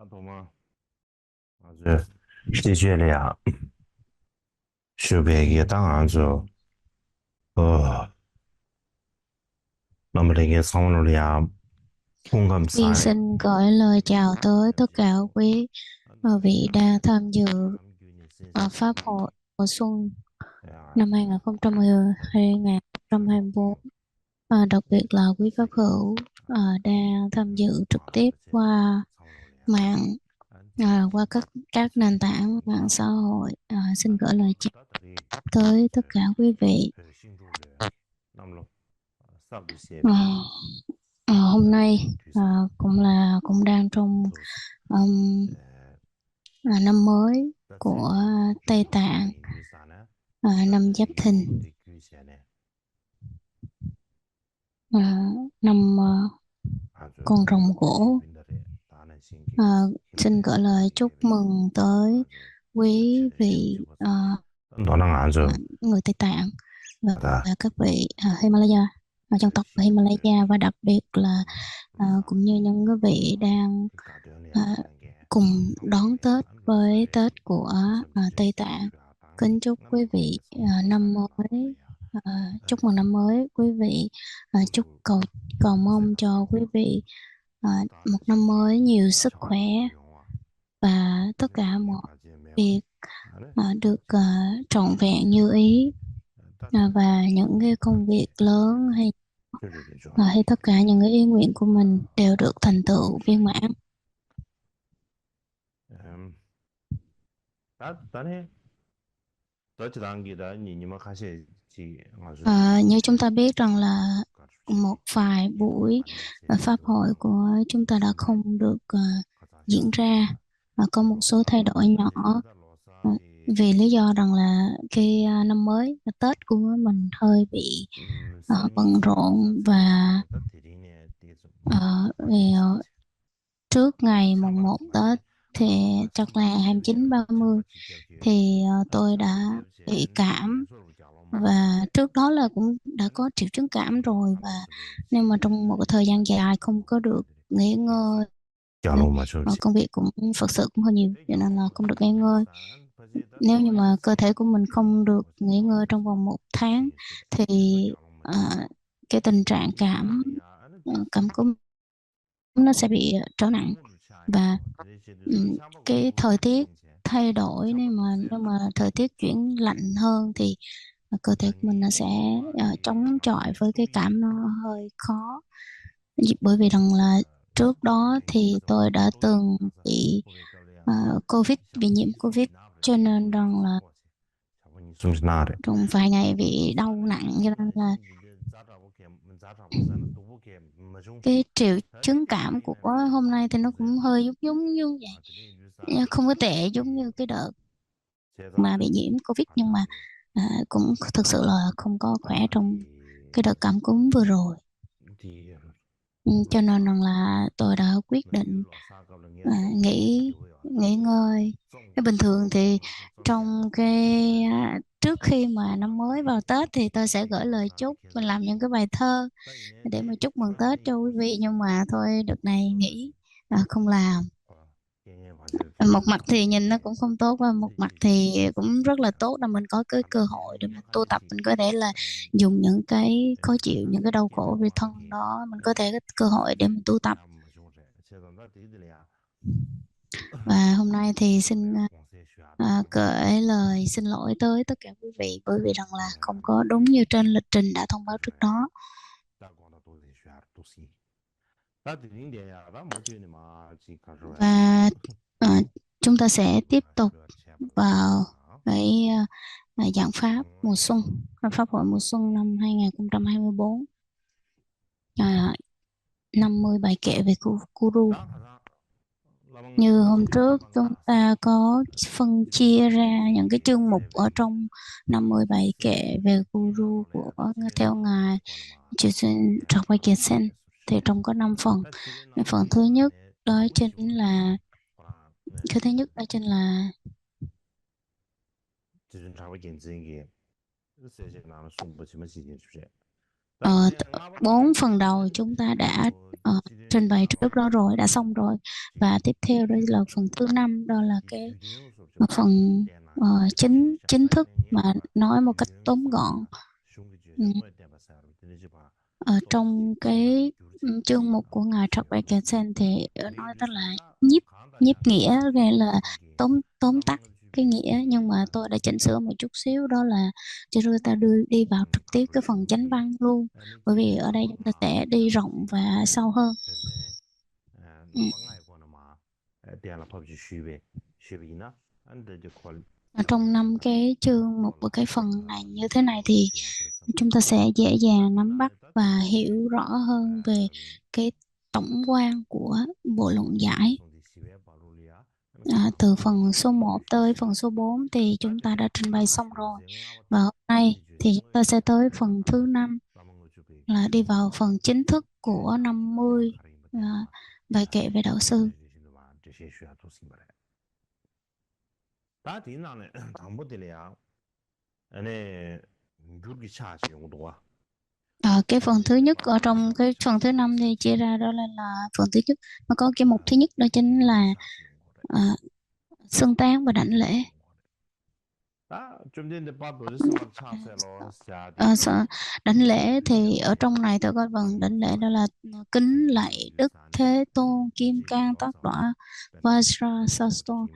懂吗？这学了呀，学别个档案组，哦，那么那个上了呀，公干 Viên 啥？xin gửi lời chào tới tất cả quý vị đang tham dự Pháp hội mùa xuân năm 2024. Đặc biệt là quý Pháp hữu đang tham dự trực tiếp qua mạng, qua các nền tảng mạng xã hội. Xin gửi lời chào tới tất cả quý vị. Ờ, Hôm nay cũng đang trong um, năm mới của Tây Tạng, năm Giáp Thìn, à, năm con rồng gỗ. À, Xin gửi lời chúc mừng tới quý vị nó đang ăn rồi, người Tây Tạng à, và các vị Himalaya, dân tộc ở Himalaya, và đặc biệt là cũng như những quý vị đang à, cùng đón Tết với Tết của Tây Tạng. Kính chúc quý vị năm mới, chúc mừng năm mới quý vị, chúc cầu mong cho quý vị à, một năm mới nhiều sức khỏe và tất cả mọi việc được trọn vẹn như ý, và những cái công việc lớn hay tất cả những cái ý nguyện của mình đều được thành tựu viên mãn. Như chúng ta biết rằng là một vài buổi pháp hội của chúng ta đã không được diễn ra, và có một số thay đổi nhỏ, ờ, vì lý do rằng là cái năm mới Tết của mình hơi bị bận rộn, và vì trước ngày mùng 1 Tết thì chắc là 29 30 thì tôi đã bị cảm, và trước đó là cũng đã có triệu chứng cảm rồi, và nhưng mà trong một cái thời gian dài không có được nghỉ ngơi, công việc cũng thực sự cũng hơi nhiều cho nên là không được nghỉ ngơi. Nếu như mà cơ thể của mình không được nghỉ ngơi trong vòng 1 tháng thì ờ, cái tình trạng cảm cúm nó sẽ bị trở nặng, và cái thời tiết thay đổi, nếu mà thời tiết chuyển lạnh hơn thì cơ thể của mình nó sẽ chống chọi với cái cảm, nó hơi khó. Bởi vì rằng là trước đó thì tôi đã từng bị bị nhiễm Covid, cho nên rằng là trong vài ngày bị đau nặng, cho nên là cái triệu chứng cảm của hôm nay thì nó cũng hơi giống giống như vậy. Không có tệ giống như cái đợt mà bị nhiễm Covid, nhưng mà cũng thực sự là không có khỏe trong cái đợt cảm cúm vừa rồi. Cho nên rằng là tôi đã quyết định nghỉ nghỉ ngơi. Cái bình thường thì trong trước khi mà năm mới vào Tết thì tôi sẽ gửi lời chúc, mình làm những cái bài thơ để mà chúc mừng Tết cho quý vị, nhưng mà thôi đợt này nghỉ, không làm. Một mặt thì nhìn nó cũng không tốt, và một mặt thì cũng rất là tốt, là mình có cái cơ hội để mình tu tập, mình có thể là dùng những cái khó chịu, những cái đau khổ về thân đó, mình có thể có cơ hội để mình tu tập. Và hôm nay thì xin gửi lời xin lỗi tới tất cả quý vị, bởi vì rằng là không có đúng như trên lịch trình đã thông báo trước đó. Và ờ, chúng ta sẽ tiếp tục vào cái giảng pháp mùa xuân, pháp hội mùa xuân năm 2024, 50 bài kệ về Guru. Như hôm trước chúng ta có phân chia ra những cái chương mục ở trong 50 bài kệ về Guru của theo ngài Chư Trọc Quay Kiệt Sen, thì trong có 5 phần. Phần thứ nhất đó chính là cái thứ nhất đó chính là ờ, 4 phần đầu chúng ta đã trình bày trước đó rồi, đã xong rồi. Và tiếp theo đó là phần thứ năm, đó là cái phần chính chính thức mà nói một cách tóm gọn. Ừ. Ở trong cái chương mục của ngài Trật Bay Sen thì nói đó là nhiếp nhiếp nghĩa, nghĩa là tóm tóm tắt cái nghĩa, nhưng mà tôi đã chỉnh sửa một chút xíu, đó là cho rồi ta đi vào trực tiếp cái phần chánh văn luôn, bởi vì ở đây chúng ta sẽ đi rộng và sâu hơn. Ừ. Ở trong năm cái chương một của cái phần này như thế này thì chúng ta sẽ dễ dàng nắm bắt và hiểu rõ hơn về cái tổng quan của bộ luận giải. Từ phần số 1 tới phần số 4 thì chúng ta đã trình bày xong rồi. Và hôm nay thì chúng ta sẽ tới phần thứ 5, là đi vào phần chính thức của 50 bài kệ về đạo sư. Cái phần thứ nhất ở trong cái phần thứ 5 thì chia ra, đó là phần thứ nhất, nó có cái mục thứ nhất, đó chính là à, xưng tán và đảnh lễ. Đảnh lễ thì ở trong này tôi có phần đảnh lễ, đó là kính lạy Đức Thế Tôn Kim Cang Tát Đọa Vajrasattva.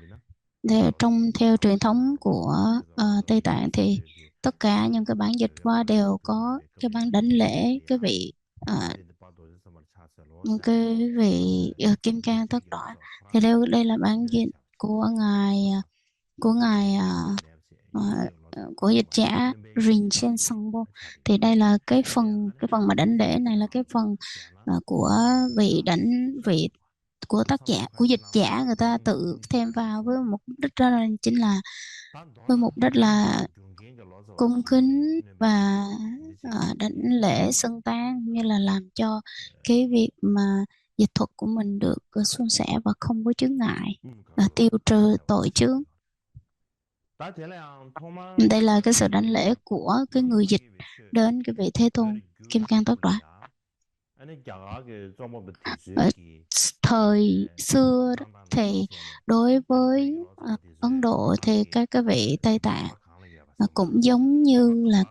Để trong theo truyền thống của Tây Tạng thì tất cả những cái bản dịch qua đều có cái bản đảnh lễ cái vị Kim Cang Tát Đọa. Thì đây là bản dịch của ngài của dịch giả Rinchen Sangpo. Thì đây là cái phần mà đảnh lễ này là cái phần của vị của tác giả, của dịch giả, người ta tự thêm vào với mục đích, đó là chính là với mục đích là cung kính và đảnh lễ xưng tán, như là làm cho cái việc mà dịch thuật của mình được suôn sẻ và không có chướng ngại, tiêu trừ tội chướng. Đây là cái sự đảnh lễ của cái người dịch đến cái vị Thế Tôn Kim Cang Tát Đọa. Ở thời xưa đó, thì đối với Ấn Độ thì các cái vị Tây Tạng cũng giống như là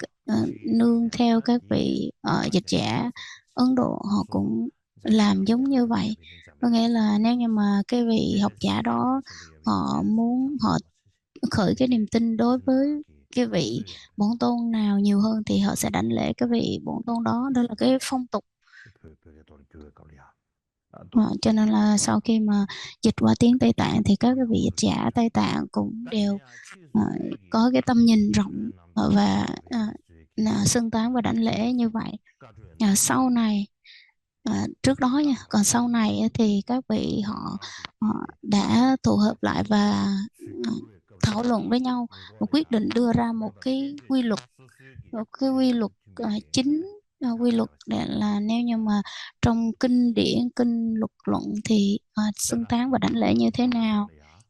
nương theo các vị dịch giả Ấn Độ, họ cũng làm giống như vậy. Có nghĩa là nếu như mà cái vị học giả đó họ khởi cái niềm tin đối với cái vị bổn tôn nào nhiều hơn thì họ sẽ đảnh lễ cái vị bổn tôn đó. Đó là cái phong tục. Cho nên là sau khi mà dịch qua tiếng Tây Tạng thì các cái vị dịch giả Tây Tạng cũng đều có cái tâm nhìn rộng và xưng tán và đảnh lễ như vậy. Sau này trước đó nha, còn sau này thì các vị họ đã tụ hợp lại và thảo luận với nhau và quyết định đưa ra một cái quy luật chính. Quy luật để là nếu như mà trong kinh điển, kinh luật luận thì xưng tán và đảnh lễ như thế nào.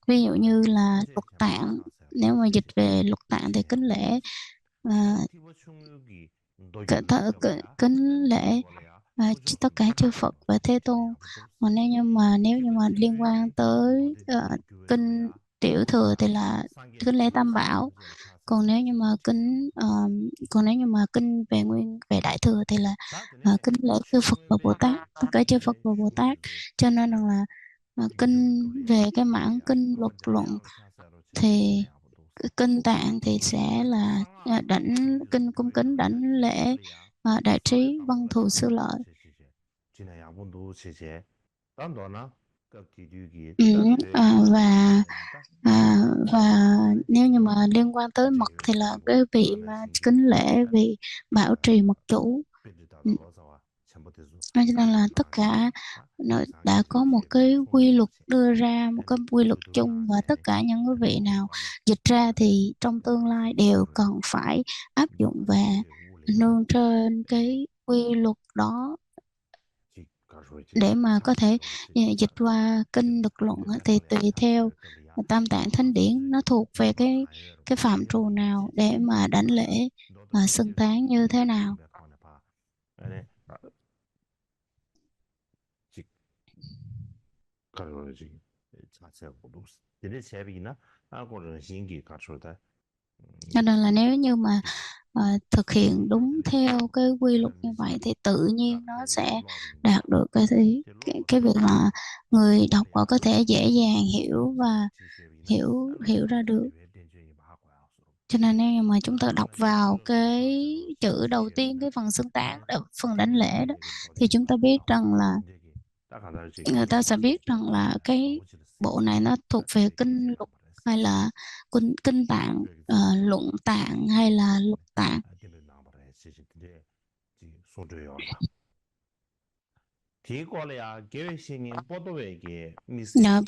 Ví dụ như là luật tạng, nếu mà dịch về luật tạng thì kính lễ kính lễ tất cả chư Phật và Thế Tôn. Mà nếu như mà liên quan tới kinh tiểu thừa thì là kính lễ Tam Bảo. Còn nếu như mà kinh về đại thừa thì là kính lễ chư Phật và Bồ Tát, tất cả chư Phật và Bồ Tát. Cho nên là kinh về cái mảng kinh luật luận thì kinh tạng thì sẽ là kinh cung kính đảnh lễ đại trí văn thù sư lợi. Và và nếu như mà liên quan tới mật thì là cái vị mà kính lễ vị bảo trì mật chủ. Cho nên là tất cả nó đã có một cái quy luật, đưa ra một cái quy luật chung, và tất cả những cái vị nào dịch ra thì trong tương lai đều cần phải áp dụng và nương trên cái quy luật đó để mà có thể dịch qua kinh luật luận. Thì tùy theo Tam Tạng Thánh Điển nó thuộc về cái phạm trù nào để mà đảnh lễ xưng tán như thế nào. Cho nên là nếu như mà thực hiện đúng theo cái quy luật như vậy thì tự nhiên nó sẽ đạt được cái việc mà người đọc họ có thể dễ dàng hiểu và hiểu hiểu ra được. Cho nên nếu mà chúng ta đọc vào cái chữ đầu tiên, cái phần xưng tán, phần đảnh lễ đó, thì chúng ta biết rằng là người ta sẽ biết rằng là cái bộ này nó thuộc về kinh lục hay là kinh tạng, luận tạng hay là lục tạng.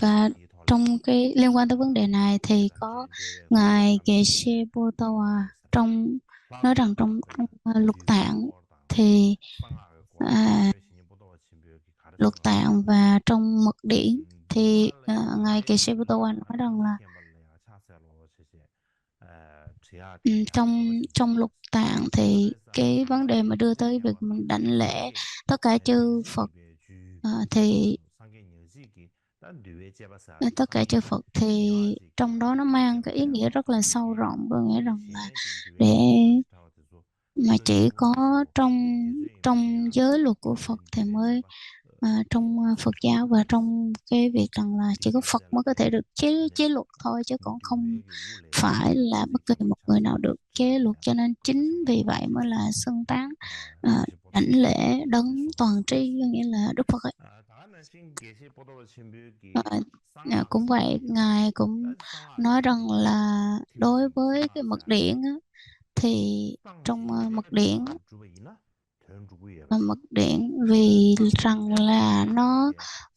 Và trong cái liên quan tới vấn đề này thì có ngài Geshe-potawa trong nói rằng trong lục tạng thì à, lục tạng và trong mật điển thì ngài Geshe-potawa nói rằng là trong trong lục tạng thì cái vấn đề mà đưa tới việc mình đảnh lễ tất cả chư Phật, thì tất cả chư Phật thì trong đó nó mang cái ý nghĩa rất là sâu rộng, có nghĩa rằng là để mà chỉ có trong trong giới luật của Phật thì mới trong Phật giáo và trong cái việc rằng là chỉ có Phật mới có thể được chế luật thôi, chứ còn không phải là bất kỳ một người nào được chế luật. Cho nên chính vì vậy mới là xưng tán đảnh lễ đấng toàn tri, nghĩa là Đức Phật ấy. Cũng vậy, ngài cũng nói rằng là đối với cái mật điển á, thì trong mật điển vì rằng là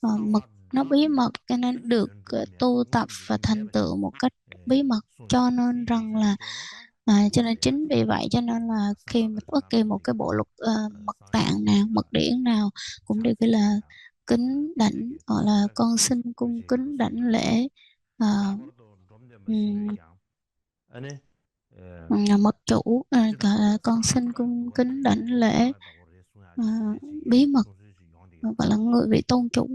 mật nó bí mật cho nên được tu tập và thành tựu một cách bí mật, cho nên rằng là cho nên chính vì vậy cho nên là khi mà bất kỳ một cái bộ luật mật tạng nào, mật điển nào cũng đều cái là kính đảnh, gọi là con xin cung kính đảnh lễ uh, mật chủ, gọi là con xin cung kính đảnh lễ à, bí mật, gọi là người vị tôn chủ.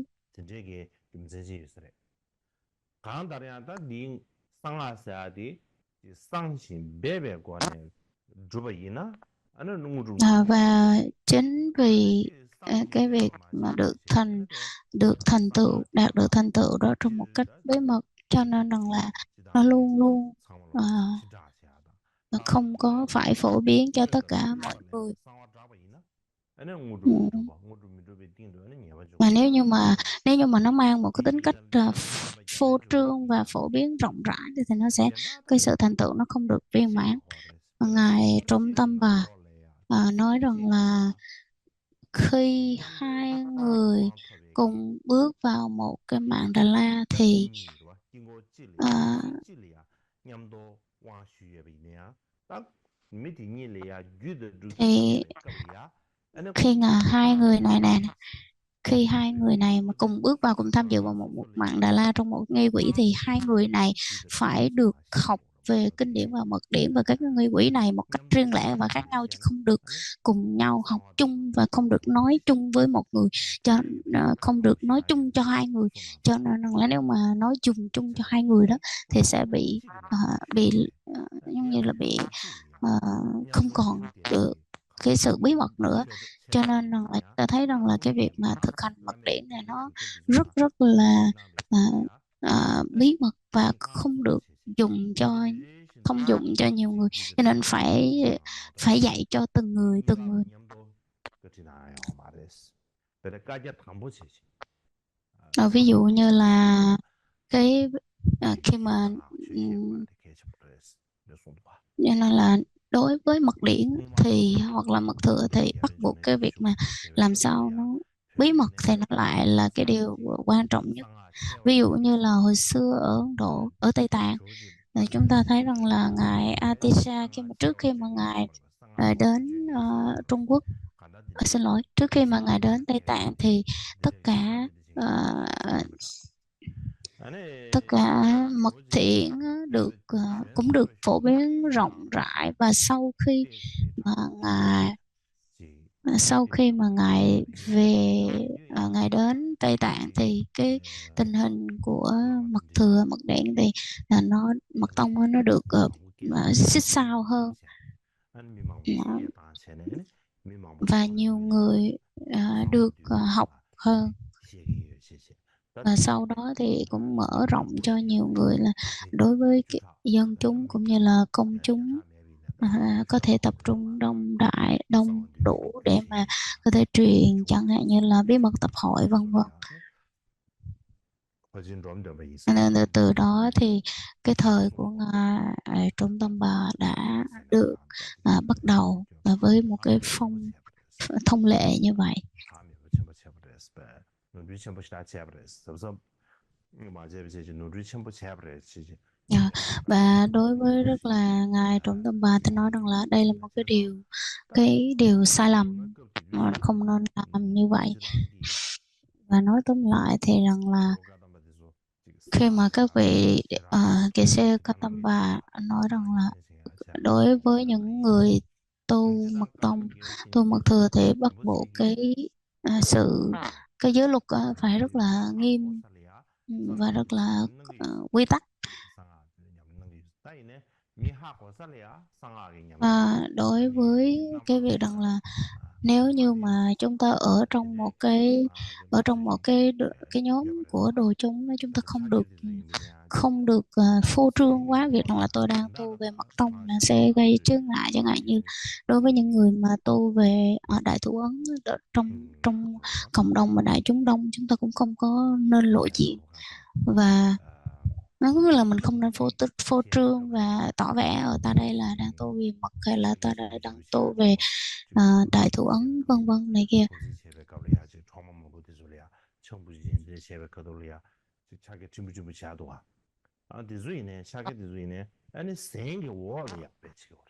Và chính vì cái việc mà được thành tựu, đạt được thành tựu đó trong một cách bí mật, cho nên rằng là nó luôn luôn không có phải phổ biến cho tất cả mọi người. Mà nếu như mà nó mang một cái tính cách phô trương và phổ biến rộng rãi thì nó sẽ cái sự thành tựu nó không được viên mãn. Ngài Trung Tâm Bà nói rằng là khi hai người cùng bước vào một cái mạng Đà La thì thì khi hai người này mà cùng bước vào, cùng tham dự vào một mạng Đà La trong một nghi quỹ, thì hai người này phải được học về kinh điển và mật điển và các nghi quỹ này một cách riêng lẻ và khác nhau, chứ không được cùng nhau học chung và không được nói chung với một người, không được nói chung cho hai người. Cho nên là nếu mà nói chung chung cho hai người đó thì sẽ bị giống như là bị không còn được cái sự bí mật nữa. Cho nên rằng là ta thấy rằng là cái việc mà thực hành mật điển này nó rất rất là bí mật và không được dùng cho thông dụng cho nhiều người, cho nên phải phải dạy cho từng người từng người. Ví dụ như là cái khi mà cho nên là đối với mật điển thì hoặc là mật thừa thì bắt buộc cái việc mà làm sao nó bí mật thì nó lại là cái điều quan trọng nhất. Ví dụ như là hồi xưa ở Ấn Độ, ở Tây Tạng, chúng ta thấy rằng là ngài Atisha trước khi mà ngài đến Trung Quốc, xin lỗi, trước khi mà ngài đến Tây Tạng thì tất cả tất cả mật thiện cũng được phổ biến rộng rãi, và sau khi mà ngài sau khi mà ngài về ngài đến Tây Tạng thì cái tình hình của mật thừa mật đen thì là nó mật tông nó được xích sao hơn. Đó. Và nhiều người được học hơn, và sau đó thì cũng mở rộng cho nhiều người là đối với cái dân chúng cũng như là công chúng có thể tập trung đông đủ để mà có thể truyền chẳng hạn như là bí mật tập hội vân vân. Nên là từ đó thì cái thời của ngài Trung Tâm Bà đã được bắt đầu và với một cái thông lệ như vậy. Dạ. Và đối với rất là ngài Trung Tâm Bà thì nói rằng là đây là một cái điều sai lầm mà không nên làm như vậy. Và nói tóm lại thì rằng là khi mà các vị kệ sĩ Katamba nói rằng là đối với những người tu mật tông, tu mật thừa thì bắt buộc sự cái giới luật phải rất là nghiêm và rất là quy tắc. Và đối với cái việc rằng là nếu như mà chúng ta ở trong một cái nhóm của đồ chúng, chúng ta không được phô trương quá việc rằng là tôi đang tu về mật tông là sẽ gây chướng ngại, chẳng hạn như đối với những người mà tu về đại thủ ấn trong trong cộng đồng mà đại chúng đông, chúng ta cũng không có nên lộ diện, và nó cũng là mình không nên phô trương và tỏ vẻ ở ta đây là đang tu về mật hay là ta đây đang tu về đại thủ ấn vân vân này kia.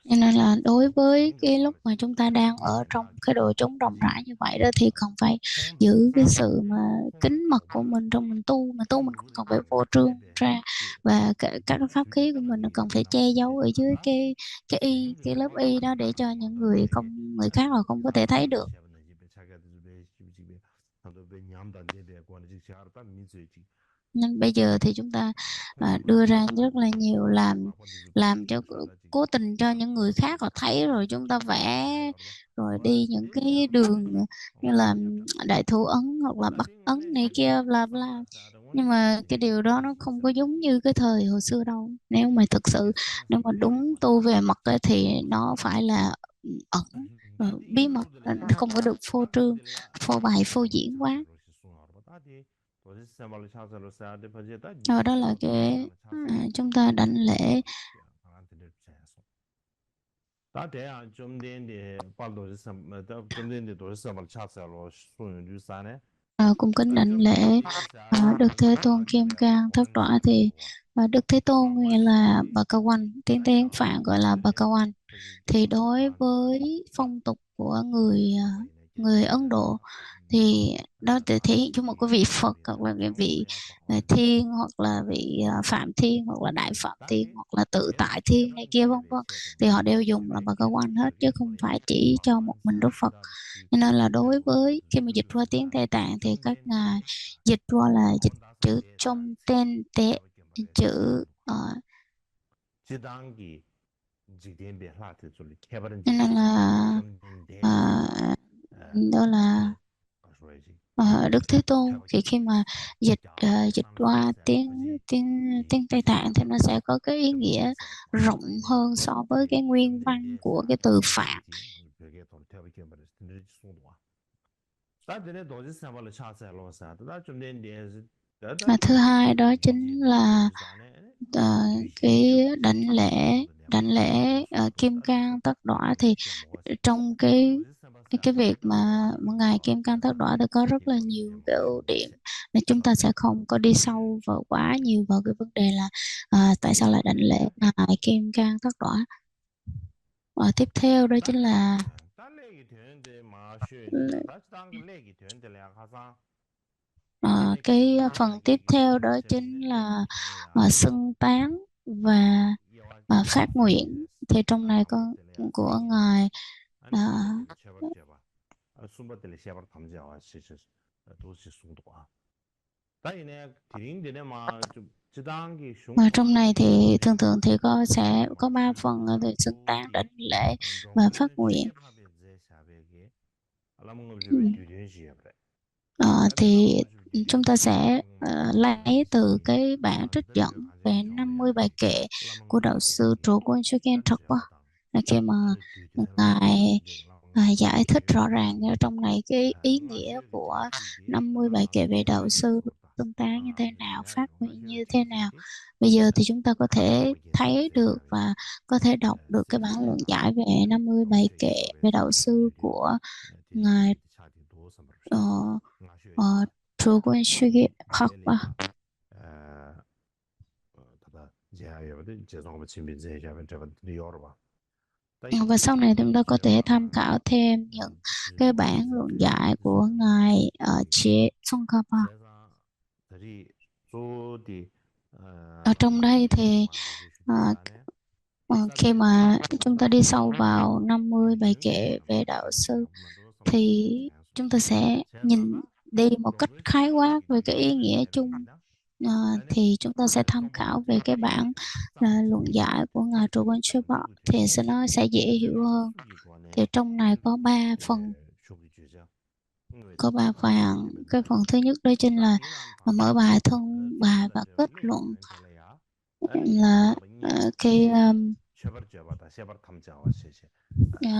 Cho nên là đối với cái lúc mà chúng ta đang ở trong cái đội chúng rộng rãi như vậy đó thì cần phải giữ cái sự mà kính mật của mình trong mình tu, mà tu mình cũng cần phải phô trương ra, và các cái pháp khí của mình nó cần phải che giấu ở dưới cái lớp y đó để cho những người khác họ không có thể thấy được. Nhưng bây giờ thì chúng ta đưa ra rất là nhiều, làm cho cố tình cho những người khác họ thấy, rồi chúng ta vẽ rồi đi những cái đường như là đại thủ ấn hoặc là bắc ấn này kia bla bla, nhưng mà cái điều đó nó không có giống như cái thời hồi xưa đâu. Nếu mà đúng tu về mật ấy, thì nó phải là ẩn, bí mật, không có được phô trương, phô bày phô diễn quá. Rồi đó là chúng ta đảnh lễ. Cung kính đảnh lễ Đức Thế Tôn Kim Cang Thất Đọa. Thì Đức Thế Tôn nghĩa là Bhagawan, tiếng Phạn gọi là Bhagawan. Thì đối với phong tục của người Ấn Độ thì đó để thể hiện cho một cái vị Phật hoặc là cái vị thiên, hoặc là vị Phạm Thiên, hoặc là Đại Phạm Thiên, hoặc là tự tại thiên này kia vân vân, thì họ đều dùng là Bhagawan hết, chứ không phải chỉ cho một mình Đức Phật. Cho nên là đối với khi mà dịch qua tiếng Tây Tạng thì các ngài dịch qua là dịch chữ trong tên tế, chữ cho nên là đó là Đức Thế Tôn. Thì khi mà dịch qua tiếng tiếng tiếng Tây Tạng thì nó sẽ có cái ý nghĩa rộng hơn so với cái nguyên văn của cái từ Phạn. Thứ hai đó chính là cái đảnh lễ Kim Cang Tất Đọa. Thì trong cái việc mà ngài Kim Cang Thất Đọa thì có rất là nhiều cái ưu điểm, nên chúng ta sẽ không có đi sâu vào quá nhiều vào cái vấn đề là tại sao lại đảnh lễ ngài Kim Cang Thất Đọa. Tiếp theo đó chính là cái phần tiếp theo đó chính là xưng tán và phát nguyện. Thì trong này có của ngài Mà trong này thì thường thường thì sẽ có ba phần là về xưng tán, đảnh lễ và phát nguyện. Ừ. Thì chúng ta sẽ lấy từ cái bản trích dẫn về 50 bài kệ của đạo sư Trụ Quân Sư Khen Trật đó. Là khi mà ngài giải thích rõ ràng ở trong này cái ý nghĩa của 50 bài kệ về đạo sư, tương tác như thế nào, phát nguyện như thế nào. Bây giờ thì chúng ta có thể thấy được và có thể đọc được cái bản luận giải về 50 bài kệ về đạo sư của ngài ờ, Trụ Quân Sư Khen Trật. Và sau này chúng ta có thể tham khảo thêm những cái bản luận giải của ngài Chế Tsongkhapa. Ở trong đây thì ờ, khi mà chúng ta đi sâu vào 50 bài kệ về đạo sư thì chúng ta sẽ nhìn đi một cách khái quát về cái ý nghĩa chung. Ờ, thì chúng ta sẽ tham khảo về cái bản luận giải của ngài Trụ Ban Shupa thì nó sẽ dễ hiểu hơn. Thì trong này có 3 phần, có 3 phần. Cái phần thứ nhất đó chính là mở bài, thân bài và kết luận. Là khi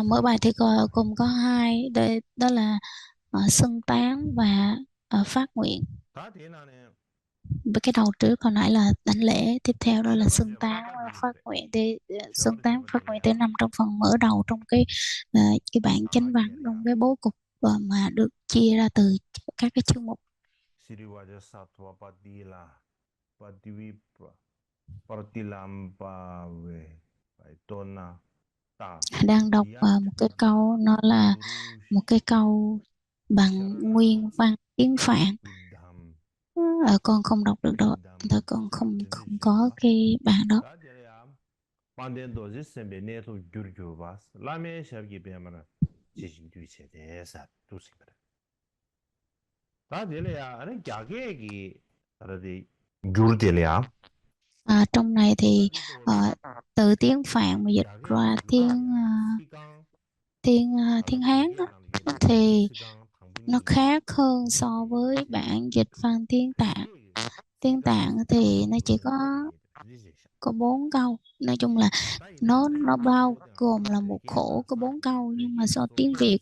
mở bài thì gồm có 2 đó là xưng tán và phát nguyện. Với cái đầu trước hồi nãy là đảnh lễ, tiếp theo đó là xưng tán và phát nguyện. Thì xưng tán phát nguyện thì nằm trong phần mở đầu trong cái bản chánh văn, trong cái bố cục mà được chia ra từ các cái chương mục. Đang đọc một cái câu, nó là một cái câu bằng nguyên văn tiếng Phạn. Con không đọc được đâu, con không không có cái bản đó. Trong này thì từ tiếng Phạn mà dịch ra tiếng Hán á, thì nó khác hơn so với bản dịch văn tiếng Tạng. Tiếng Tạng thì nó chỉ có 4 câu. Nói chung là nó bao gồm là một khổ có 4 câu, nhưng mà so tiếng Việt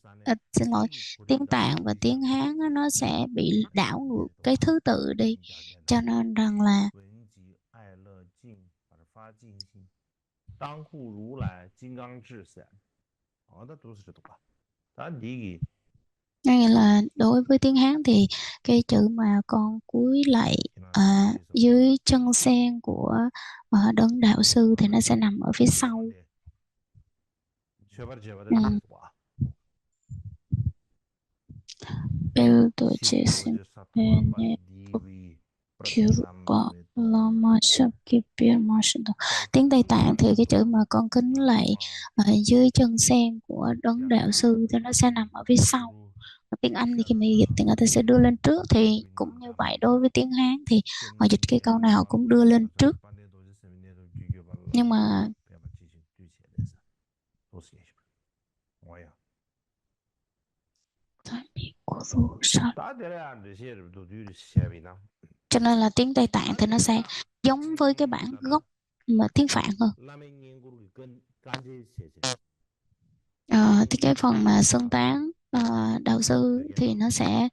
xin lỗi, tiếng Tạng và tiếng Hán á, nó sẽ bị đảo ngược cái thứ tự đi, cho nên rằng là nghĩa là đối với tiếng Hán thì cái chữ mà con cúi lạy dưới chân sen của đấng đạo sư thì nó sẽ nằm ở phía sau. Ừ. Tiếng Tây Tạng thì cái chữ mà con kính lạy dưới chân sen của đấng đạo sư thì nó sẽ nằm ở phía sau. Tiếng Anh thì khi mà dịch thì người ta sẽ đưa lên trước, thì cũng như vậy đối với tiếng Hán thì họ dịch cái câu nào cũng đưa lên trước. Nhưng mà cho nên là tiếng Tây Tạng thì nó sẽ giống với cái bản gốc mà tiếng Phạn hơn. Thì cái phần mà xưng tán đạo sư thì nó sẽ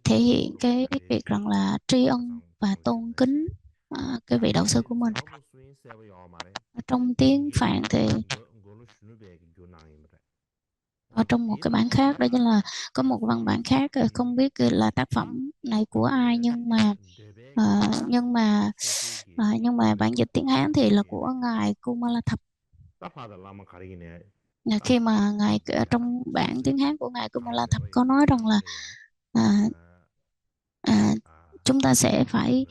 thể hiện cái việc rằng là tri ân và tôn kính cái vị đạo sư của mình. Trong tiếng Phạn thì ở trong một cái bản khác, đó chính là có một văn bản khác, không biết là tác phẩm này của ai, nhưng mà bản dịch tiếng Hán thì là của ngài Kumalathap. Khi mà ngài trong bản tiếng Hán của ngài Kumalathap có nói rằng là chúng ta sẽ phải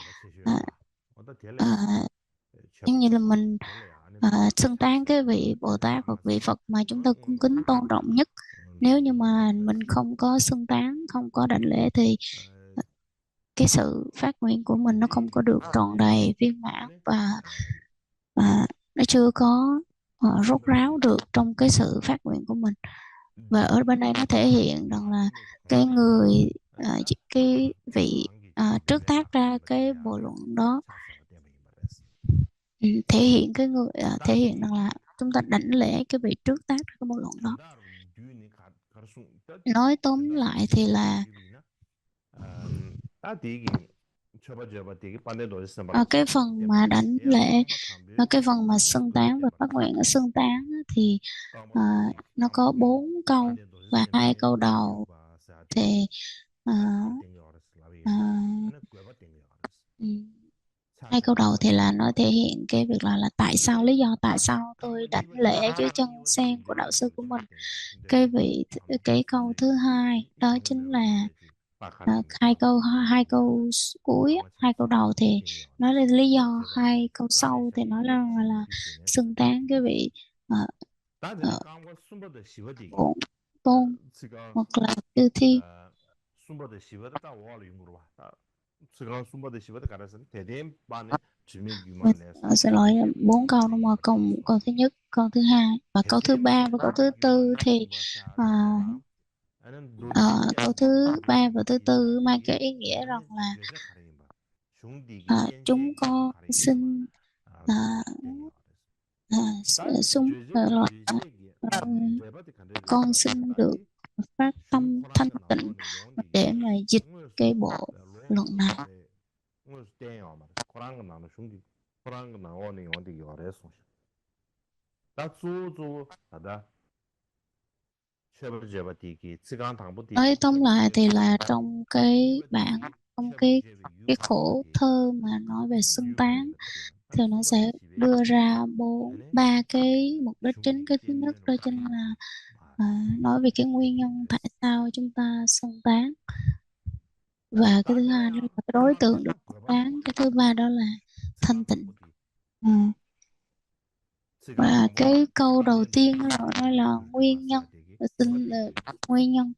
giống như là mình xưng tán cái vị Bồ Tát hoặc vị Phật mà chúng ta cung kính tôn trọng nhất, nếu như mà mình không có xưng tán, không có đảnh lễ thì cái sự phát nguyện của mình nó không có được trọn đầy viên mãn, và nó chưa có rốt ráo được trong cái sự phát nguyện của mình. Và ở bên đây nó thể hiện rằng là cái người cái vị trước tác ra cái bộ luận đó, thể hiện cái người thể hiện rằng là chúng ta đảnh lễ cái vị trước tác ra cái bộ luận đó. Nói tóm lại thì là cái phần mà đảnh lễ, cái phần mà xưng tán và phát nguyện. Ở xưng tán á, thì à, nó có 4 câu, và 2 câu đầu thì à, à, ừm, 2 câu đầu thì là nó thể hiện cái việc là tại sao, lý do tại sao tôi đảnh lễ dưới chân sen của đạo sư của mình. Cái câu thứ hai đó chính là hai câu cuối á, 2 câu đầu thì nói lên lý do, 2 câu sau thì nói là xưng tán cái vị uh, bổn tôn hoặc là chư thiên. Mình xin lỗi, 4 câu đúng không? Câu thứ nhất, câu thứ hai và câu thứ ba và câu thứ tư thì à, câu thứ ba và thứ tư mang cái ý nghĩa rằng là chúng con xin à, ờ, con xin được phát tâm thanh tịnh để mà dịch cái bộ luận này. Nói tóm lại thì là trong cái bản, trong cái khổ thơ mà nói về xưng tán thì nó sẽ đưa ra ba cái mục đích chính. Cái thứ nhất đó chính là nói về cái nguyên nhân tại sao chúng ta xưng tán, và cái thứ hai đó là cái đối tượng được xưng tán, cái thứ ba đó là thanh tịnh. Ừ. Và cái câu đầu tiên nó nói là nguyên nhân, xin nguyên nhân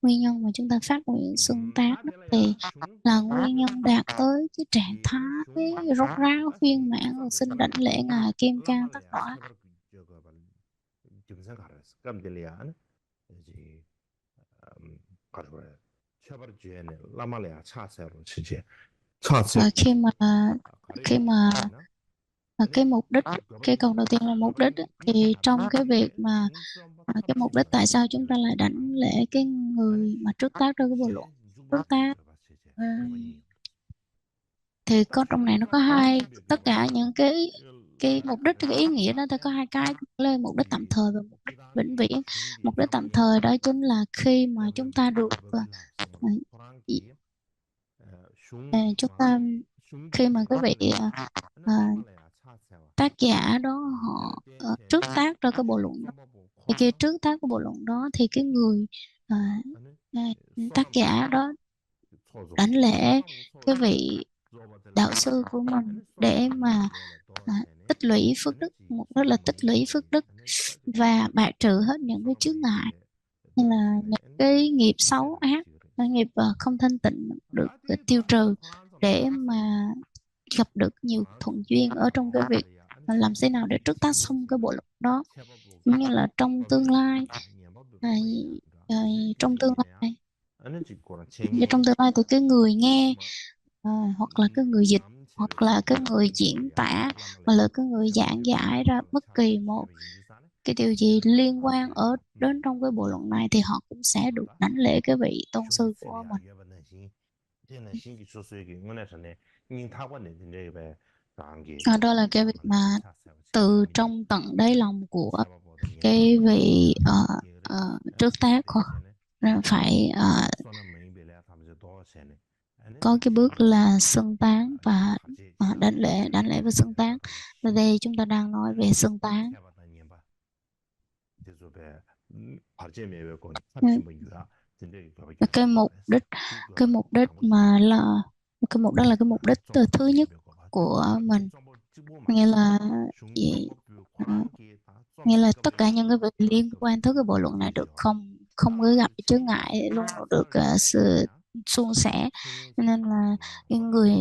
nguyên nhân mà chúng ta phát nguyện xưng tác đó thì là nguyên nhân đạt tới cái trạng thái rốt ráo viên mãn, rồi xin đảnh lễ ngài Kim Cang Tắc Đoa. Và khi mà cái mục đích, cái câu đầu tiên là mục đích á, thì trong cái việc mà cái mục đích tại sao chúng ta lại đảnh lễ cái người mà trước tác ra cái bộ luận, trước tác ờ, thì có trong này nó có hai, tất cả những cái mục đích, cái ý nghĩa đó, ta có hai cái lên: mục đích tạm thời và mục đích vĩnh viễn. Mục đích tạm thời đó chính là khi mà chúng ta được ờ, chúng ta, khi mà cái vị ờ, tác giả đó họ trước tác ra cái bộ luận đó, thì khi trước tác cái bộ luận đó thì cái người ờ, ờ, tác giả đó đảnh lễ cái vị đạo sư của mình để mà tích lũy phước đức, mục đích là tích lũy phước đức và bại trừ hết những cái chướng ngại, như là những cái nghiệp xấu ác, cái nghiệp không thanh tịnh được tiêu trừ, để mà gặp được nhiều thuận duyên ở trong cái việc làm thế nào để trước tác xong cái bộ luật đó. Cũng như là trong tương lai, à, à, trong tương lai như trong tương lai thì cái người nghe, hoặc là cái người dịch, hoặc là cái người diễn tả, hoặc là cái người giảng giải ra bất kỳ một cái điều gì liên quan ở đến trong cái bộ luận này thì họ cũng sẽ được đảnh lễ cái vị tôn sư của mình. Đó là cái việc mà từ trong tận đáy lòng của cái vị trước tác phải có cái bước là xưng tán và đảnh lễ và xưng tán. Và đây chúng ta đang nói về xưng tán. cái mục đích cái mục đích mà là cái mục đó là cái mục đích thứ nhất của mình, nghĩa là gì? Nghĩa là tất cả những cái việc liên quan tới cái bộ luận này được không không có gặp chướng ngại, luôn được sự suôn sẻ. Cho nên là những người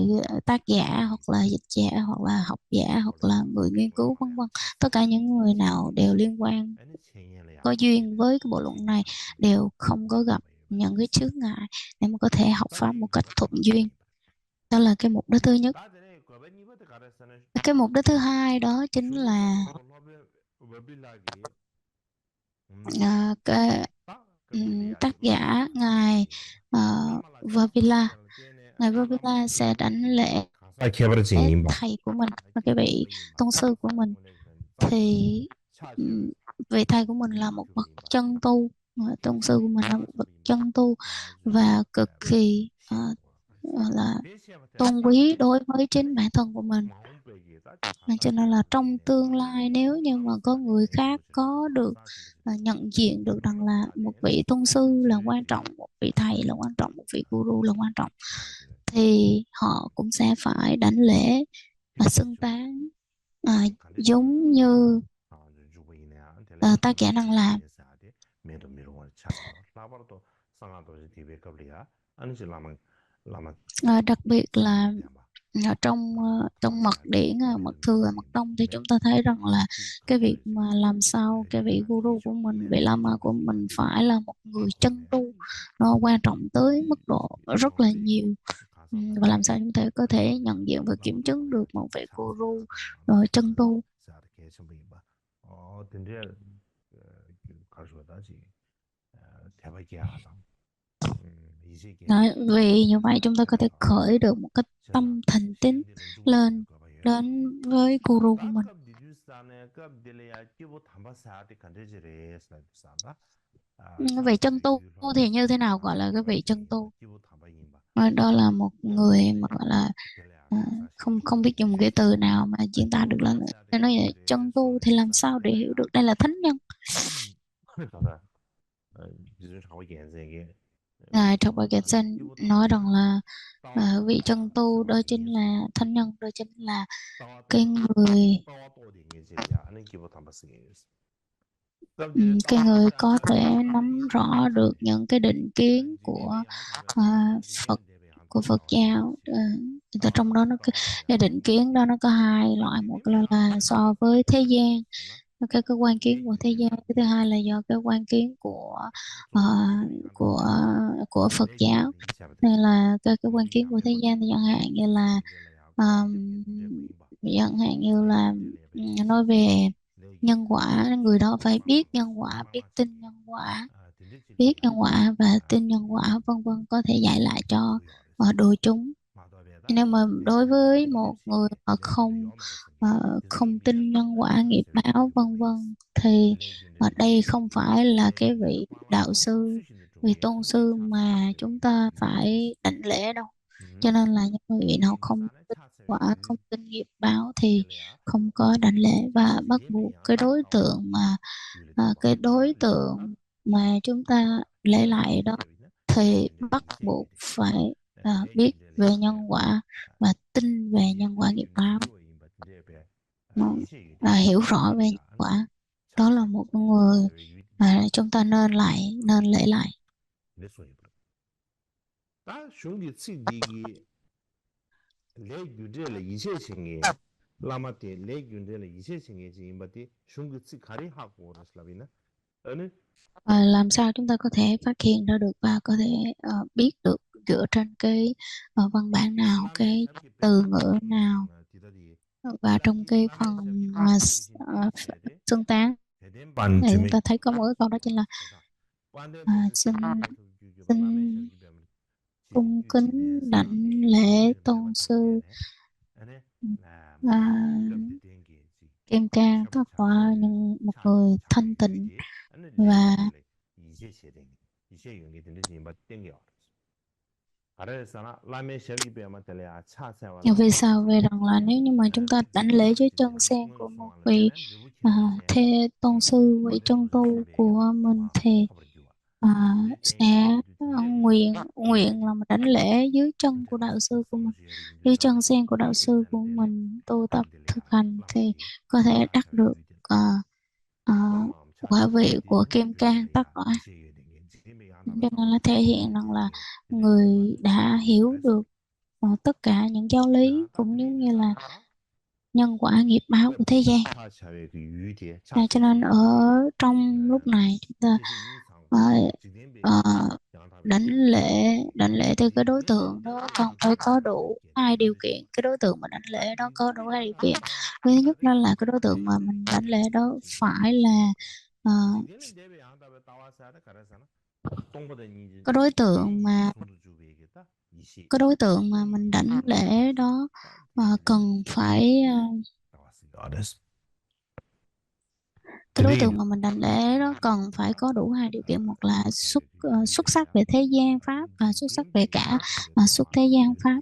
tác giả hoặc là dịch giả hoặc là học giả hoặc là người nghiên cứu vân vân, tất cả những người nào đều liên quan, có duyên với cái bộ luận này đều không có gặp những cái chướng ngại để mà có thể học pháp một cách thuận duyên. Đó là cái mục đích thứ nhất. Cái mục đích thứ hai đó chính là cái tác giả ngài Vavila, ngài Vavila sẽ đảnh lễ thầy của mình và cái vị tôn sư của mình. Thì ừm, vị thầy của mình là một bậc chân tu, tôn sư của mình là một bậc chân tu và cực kỳ là tôn quý đối với chính bản thân của mình. Cho nên là trong tương lai nếu như mà có người khác có được nhận diện được rằng là một vị tôn sư là quan trọng, một vị thầy là quan trọng, một vị guru là quan trọng, thì họ cũng sẽ phải đảnh lễ và xưng tán à, giống như tác giả đang làm. Đặc biệt là trong mật điển, mật thừa, mật tông thì chúng ta thấy rằng là cái việc mà làm sao cái vị guru của mình, vị lama của mình phải là một người chân tu, nó quan trọng tới mức độ rất là nhiều. Và làm sao chúng ta có thể nhận diện và kiểm chứng được một vị guru rồi chân tu. Đấy, vì như vậy chúng ta có thể khởi được một cái tâm thành tín lên đến với guru của mình. Vị chân tu thì như thế nào gọi là cái vị chân tu? Đó là một người mà gọi là à, không không biết dùng cái từ nào mà diễn tả được là nói vậy. Chân tu thì làm sao để hiểu được đây là thánh nhân? Ngài Trần nói rằng là vị chân tu đó chính là thánh nhân, đó chính là cái người cái người có thể nắm rõ được những cái định kiến của Phật, của Phật giáo. Trong đó cái định kiến đó nó có hai loại, một là so với thế gian, cái quan kiến của thế gian, cái thứ hai là do cái quan kiến ờ, của Phật giáo. Nên là cái quan kiến của thế gian thì chẳng hạn như là um, nói về nhân quả, người đó phải biết nhân quả, biết tin nhân quả, biết nhân quả và tin nhân quả vân vân, có thể dạy lại cho đội chúng. Nhưng mà đối với một người mà không tin nhân quả nghiệp báo vân vân thì đây không phải là cái vị đạo sư, vị tôn sư mà chúng ta phải đảnh lễ đâu. Cho nên là những người nào không tin quả, không tin nghiệp báo thì không có đảnh lễ, và bắt buộc cái đối tượng mà chúng ta lễ lại đó thì bắt buộc phải biết về nhân quả và tin về nhân quả nghiệp báo. Hiểu rõ về nhân quả, đó là một người mà chúng ta nên lễ lại. Và làm sao chúng ta có thể phát hiện ra được và có thể biết được dựa trên cái văn bản nào, cái từ ngữ nào, và trong cái phần mà xưng tán thì chúng ta thấy có một cái câu đó chính là xin xin cung kính đảnh lễ tôn sư Kim Cang, tất cả những một người thanh tịnh. Và vì sao? Về rằng là nếu như mà chúng ta đảnh lễ dưới chân sen của một vị à, thế tôn sư, vị chân tu của mình thì à, sẽ nguyện nguyện là mình đảnh lễ dưới chân của đạo sư của mình, dưới chân sen của đạo sư của mình tu tập thực hành thì có thể đắc được à, quả vị của Kim Cang tất cả. cho nên là thể hiện rằng là người đã hiểu được tất cả những giáo lý cũng như như là nhân quả nghiệp báo của thế gian. Cho nên ở trong lúc này chúng ta ờ, ờ, đảnh lễ thì cái đối tượng đó cần phải có đủ hai điều kiện. Cái đối tượng mà đảnh lễ đó có đủ hai điều kiện. Cái thứ nhất đó là cái đối tượng mà mình đảnh lễ đó phải là ờ, cái đối tượng mà cái đối tượng mà mình đảnh lễ đó cần phải cái đối tượng mà mình đảnh lễ đó cần phải có đủ hai điều kiện, một là xuất sắc về thế gian pháp và xuất sắc về cả xuất thế gian pháp.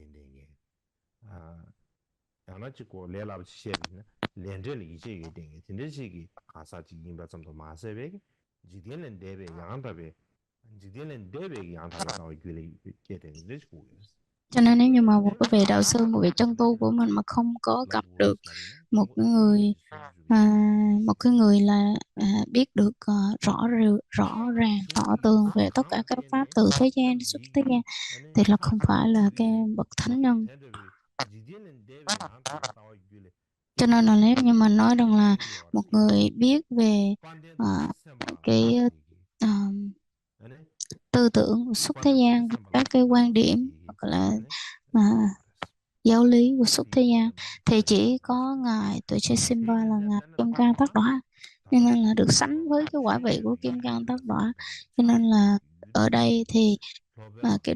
Cho nên nếu như mà một cái vị đạo sư, một vị chân tu của mình mà không có gặp được một cái người một cái người là biết được rõ ràng rõ tường về tất cả các pháp từ thế gian đến xuất thế gian thì là không phải là cái bậc thánh nhân. Cho nên là nếu như mà nói rằng là một người biết về ờ, cái ờ, tư tưởng của xuất thế gian, các cái quan điểm hoặc là à, giáo lý của xuất thế gian thì chỉ có ngài Tuệ Chế Simba là ngài Kim Cang Tắc Đọa, cho nên là được sánh với cái quả vị của Kim Cang Tắc Đọa. Cho nên là ở đây thì cái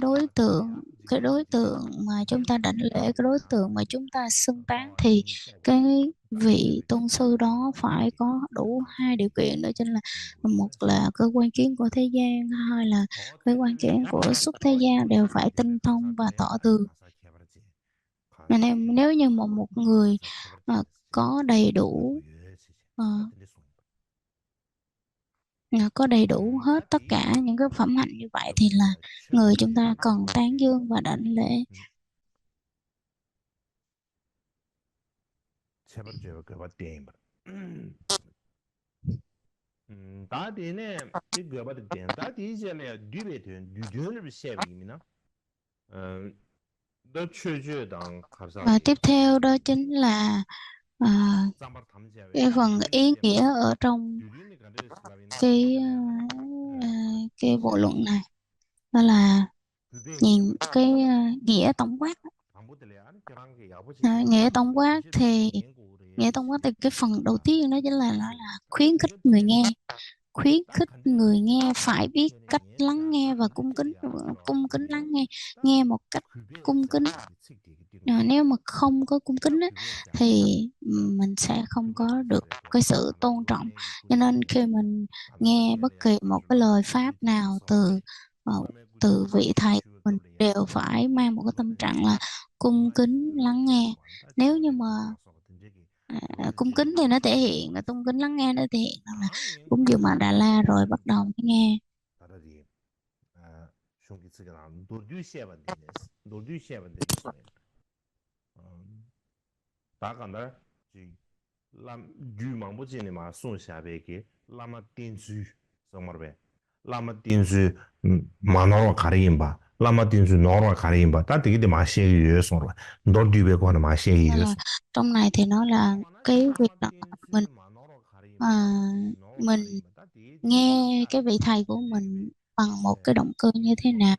đối tượng mà chúng ta đảnh lễ, cái đối tượng mà chúng ta xưng tán thì cái vị tôn sư đó phải có đủ hai điều kiện, đó chính là một là cơ quan kiến của thế gian, hai là cơ quan kiến của xuất thế gian đều phải tinh thông và tỏ tường. Nên nếu như một người ờ, có đầy đủ ờ, có đầy đủ hết tất cả những cái phẩm hạnh như vậy thì là người chúng ta cần tán dương và đảnh lễ. Và tiếp theo đó chính là à, cái phần ý nghĩa ở trong cái à, cái bộ luận này, đó là nhìn cái nghĩa tổng quát. Nghĩa tổng quát thì cái phần đầu tiên đó chính là nó là khuyến khích người nghe, khuyến khích người nghe phải biết cách lắng nghe và cung kính lắng nghe, nghe một cách cung kính. Nếu mà không có cung kính á, thì mình sẽ không có được cái sự tôn trọng. Cho nên khi mình nghe bất kỳ một cái lời pháp nào ờ, từ vị thầy, mình đều phải mang một cái tâm trạng là cung kính lắng nghe. Nếu như mà cung kính thì nó thể hiện là cung kính lắng nghe, nó thể hiện là cúng dường mà Đà La rồi bắt đầu mới nghe. Nên là trong này thì nó là cái việc là mình à, mình nghe cái vị thầy của mình bằng một cái động cơ như thế nào,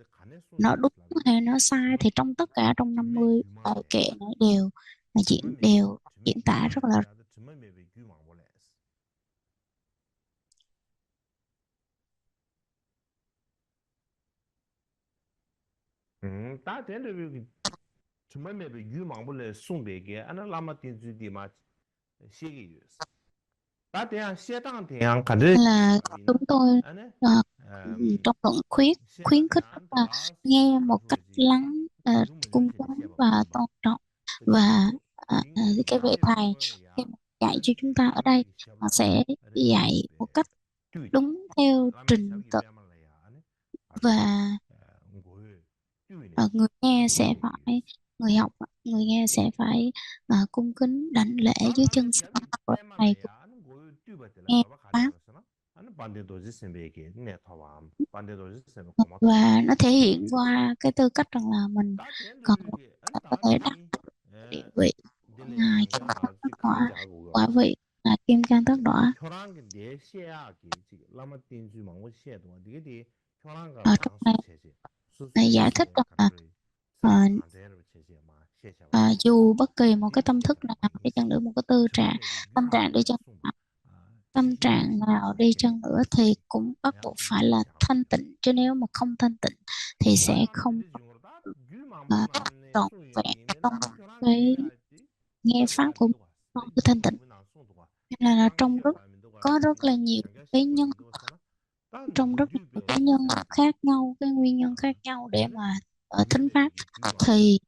nó đúng hay nó sai, thì trong tất cả trong 50 bài kệ nó đều diễn tả rất là. Nên là chúng tôi à, trong luận khuyến khích chúng ta nghe một cách cung kính và tôn trọng. Và cái vị thầy khi mà dạy cho chúng ta ở đây, họ sẽ dạy một cách đúng theo trình tự, và người nghe sẽ phải người học người nghe sẽ phải cung kính đảnh lễ dưới chân sân của thầy, cũng nghe pháp. và nó thể hiện qua cái tư cách rằng là mình còn có thể đắc địa vị của ngài Kim Cang Tất Đọa, quả vị ngài Kim Cang Tất Đọa. Ở trong này giải thích rằng là ờ, dù bất kỳ một cái tâm thức nào đi chăng nữa, một cái tư trạng tâm trạng đi chăng nữa, tâm trạng nào đi chăng nữa thì cũng bắt buộc phải là thanh tịnh, chứ nếu mà không thanh tịnh thì sẽ không trọn vẹn trong cái nghe pháp của mình, không có thanh tịnh. Nên là trong có rất là nhiều cái nhân, trong rất nhiều cái nhân khác nhau, cái nguyên nhân khác nhau để mà ở thính pháp thì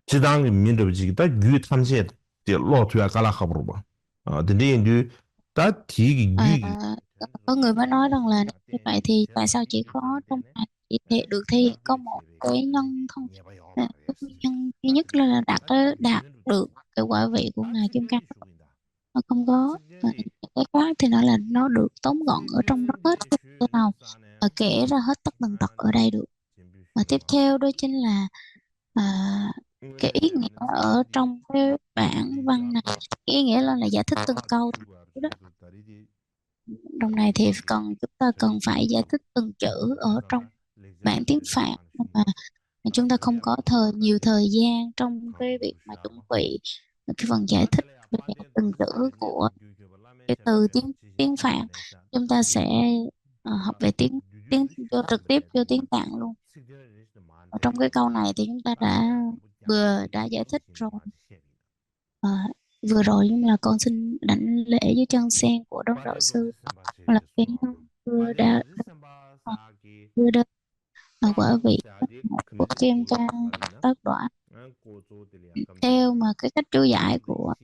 Chỉ đang mình được chỉ ta yu tham gia de lo tu ya kala khabru ba de de du ta ti gi à, yu có người mới nói rằng là như vậy thì tại sao chỉ có trong này chỉ được thể hiện có một cái nhân không, cái nguyên nhân duy nhất là đạt được cái quả vị của ngài Kim Cang, nó không có cái khác thì nó là nó được tóm gọn ở trong đó hết, không thể nào mà kể ra hết tất tần tật ở đây được. Và tiếp theo đó chính là à, cái ý nghĩa ở trong cái bản văn này, ý nghĩa là giải thích từng câu đó. Trong này thì chúng ta cần phải giải thích từng chữ ở trong bản tiếng Phạn, mà chúng ta không có nhiều thời gian trong cái việc mà chuẩn bị cái phần giải thích về từng chữ của cái từ tiếng tiếng Phạn. Chúng ta sẽ học về tiếng tiếng vô trực tiếp vô tiếng Tạng luôn. Ở trong cái câu này thì chúng ta đã giải thích rồi. Ờ, vừa rồi nhưng là con xin đảnh lễ với chân sen của Đông Đạo Sư là cái vừa đã đưa đến quả vị của Kim Cang Tất Đoạ theo mà cái cách chú giải của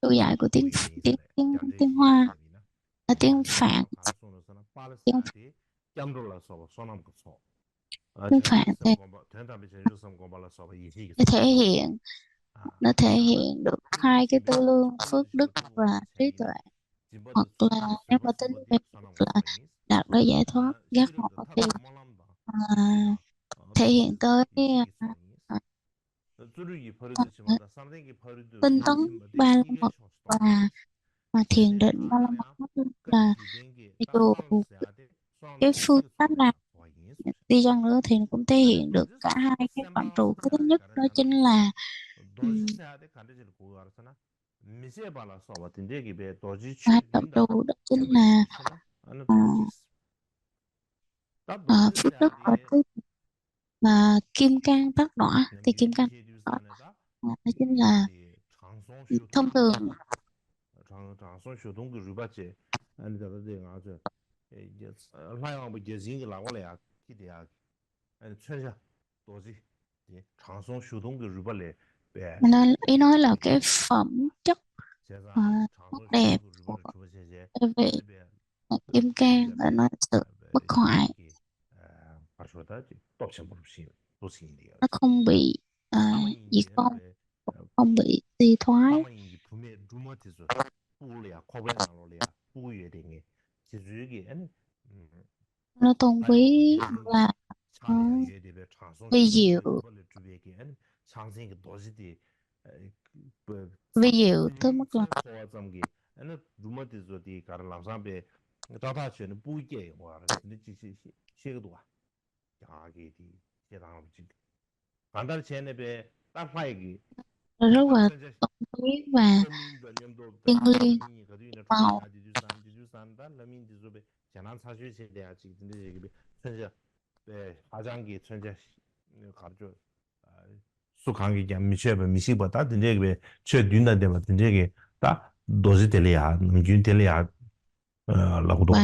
chú giải của tiếng Hoa, tiếng Phạn, tiếng tiếng Phạn thì nó thể hiện nó thể hiện được hai cái tư lương phước đức và trí tuệ, hoặc là nếu mà tính về việc là đạt tới giải thoát giác ngộ thì à, thể hiện tới à, à, tinh tấn ba la mật và thiền định ba la mật, nói chung là dù cái phương pháp nào đi chăng nữa thì cũng thể hiện được cả hai cái phạm trù. Cái thứ nhất đó chính là ừm, hai phạm trù đó chính là à, phước đức và trí, mà kim cang tác đọa thì kim cang tác đọa đó chính là thông thường nên ý nói là cái phẩm chất à, tốt đẹp của cái vị kim cang là nó sự bất hoại, nó không bị diệt vong, không bị suy thoái. Nó tôn quý và nó vi diệu, vi diệu tới mức là rất là tôn quý và thiêng liêng màu. 수강이 그냥 미쉐베 미시보다 된제게 최 듄다데마 된제게 다 도지 될이야 남준 될이야 라고도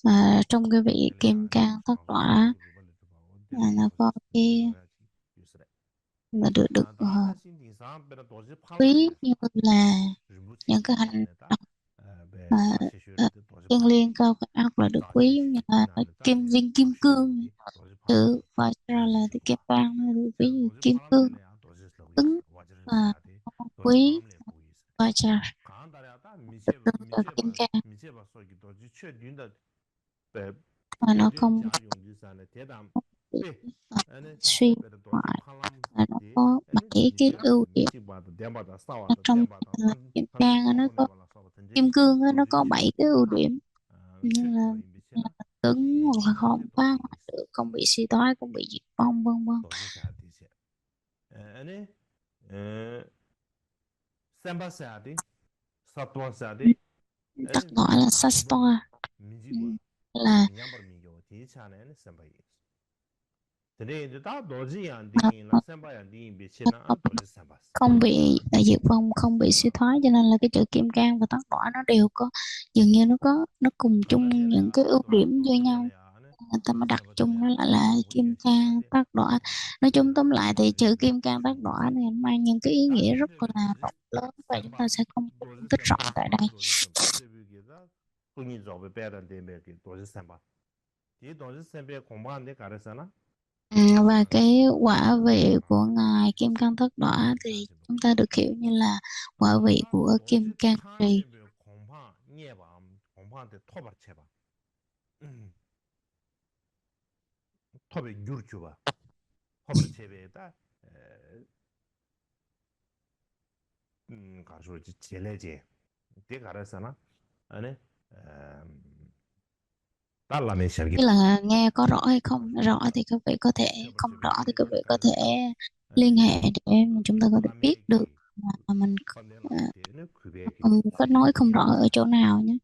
Và trong cái vị kim cang thất tọa nó có cái mà được quý như là những cái hành động à, à, Thiên liêng cao cả hoặc là được quý giống như là kim viên kim cương, chữ Vajra là cái kim cang nó được ví như kim cương cứng và quý Vajra được dùng cho kim cang mà nó không bị suy hoại, và nó có 7 cái ưu điểm ở trong kim cang á, nó có kim cương á, nó có 7 cái ưu điểm như là cứng hoặc là không phá hoại được, không bị suy thoái, không bị diệt vong, vân vân. 아니, 에, 셈바세아디, 사투아세아디, Tắt 아니, gọi là 미지바, Sastoa. Ừ, 미지바, là 냠버 미교, 디차네, 셈바이. 근데 이제 다 도지 안 mà 딩이, 나 셈바이 안 딩이 비치나 안 도지 셈바스. không bị diệt vong, không bị suy thoái, cho nên là cái chữ kim cang và tắc đỏ nó đều có, dường như nó cùng chung những cái ưu điểm như nhau, người ta mới đặt chung nó lại là kim cang tắc đỏ. Nói chung tóm lại thì chữ kim cang tắc đỏ này nó mang những cái ý nghĩa rất là rộng lớn, và chúng ta sẽ không phân tích rộng tại đây. 돈이 저거 빼야 되면 그 도지 셈바. 이 도지 셈베 공부하는데 가르쳐나? Và cái quả vị của ngài kim cang thất đỏ thì chúng ta được hiểu như là quả vị của kim 도지 cang trì. 타네 공파 녀바 공파한테 토바 쳐봐. 톱에 귤 줘봐. 톱을 쳐배에다 가서 제레제. 때 가르쳐나? 아니 달라면 시작이. Tức là nghe có rõ hay không rõ thì các vị có thể, không rõ thì các vị có thể liên hệ để chúng ta có thể biết được mà mình kết nối không rõ ở chỗ nào nhé.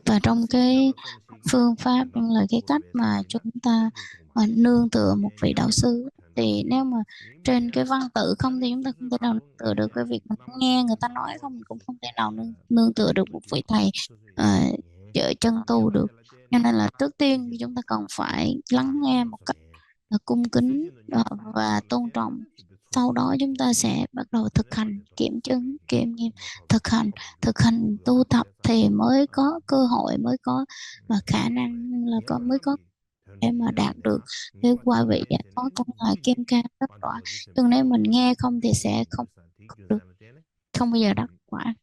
Và trong cái phương pháp là cái cách mà chúng ta nương tựa một vị đạo sư, thì nếu mà trên cái văn tự không thì chúng ta không thể nào nương tựa được, cái việc mình nghe người ta nói không mình cũng không thể nào nương tựa được một vị thầy trợ chân tu được. Cho nên là trước tiên thì chúng ta cần phải lắng nghe một cách cung kính và tôn trọng. Sau đó chúng ta sẽ bắt đầu thực hành, kiểm chứng kiểm nghiệm, thực hành tu tập thì mới có cơ hội, mới có và khả năng là mới có để mà đạt được cái quả vị giải thoát trong thời kim cang tất quả. Nhưng nếu mình nghe không thì sẽ không được, không bao giờ đắc quả.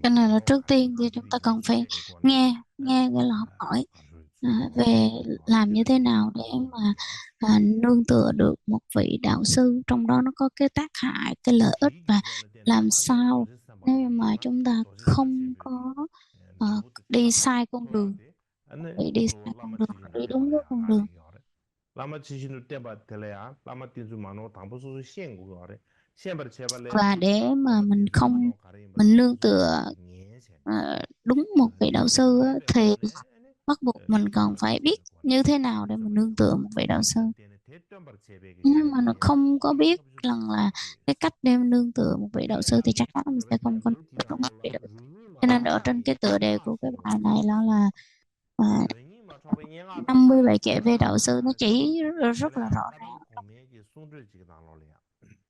Cho nên là trước tiên thì chúng ta cần phải nghe gọi là học hỏi về làm như thế nào để mà nương tựa được một vị đạo sư, trong đó nó có cái tác hại, cái lợi ích, và làm sao nếu mà chúng ta không có đi sai con đường, bị đi sai con đường, đi đúng cái con đường. Và để mà mình không, mình nương tựa đúng một vị đạo sư á, thì bắt buộc mình cần phải biết như thế nào để mình nương tựa một vị đạo sư. Nếu mà nó không có biết rằng là cái cách để nương tựa một vị đạo sư thì chắc chắn mình sẽ không có nương tựa đúng một vị đạo sư. Cho nên ở trên cái tựa đề của cái bài này đó là 57 kệ về đạo sư, nó chỉ rất là rõ ràng.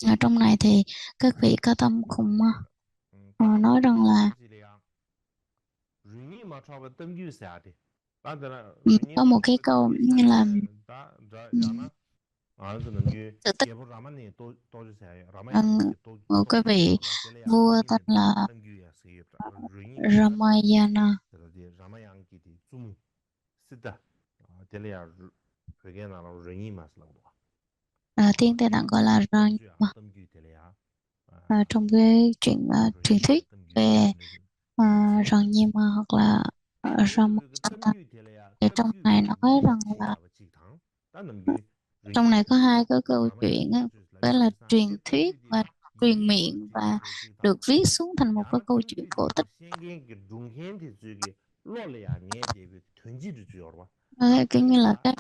Ở trong này thì các vị cao tâm cùng nói rằng là có một cái câu như là sự tích một cái vị vua tên là Ramayana, tiếng Tây Tạng gọi là Rama. Trong cái truyền thuyết về Rama hoặc là Ramayana, thì trong này nói rằng là trong này có hai cái câu chuyện á, đó là truyền thuyết và truyền miệng, và được viết xuống thành một cái câu chuyện cổ tích. Kiểu như là cái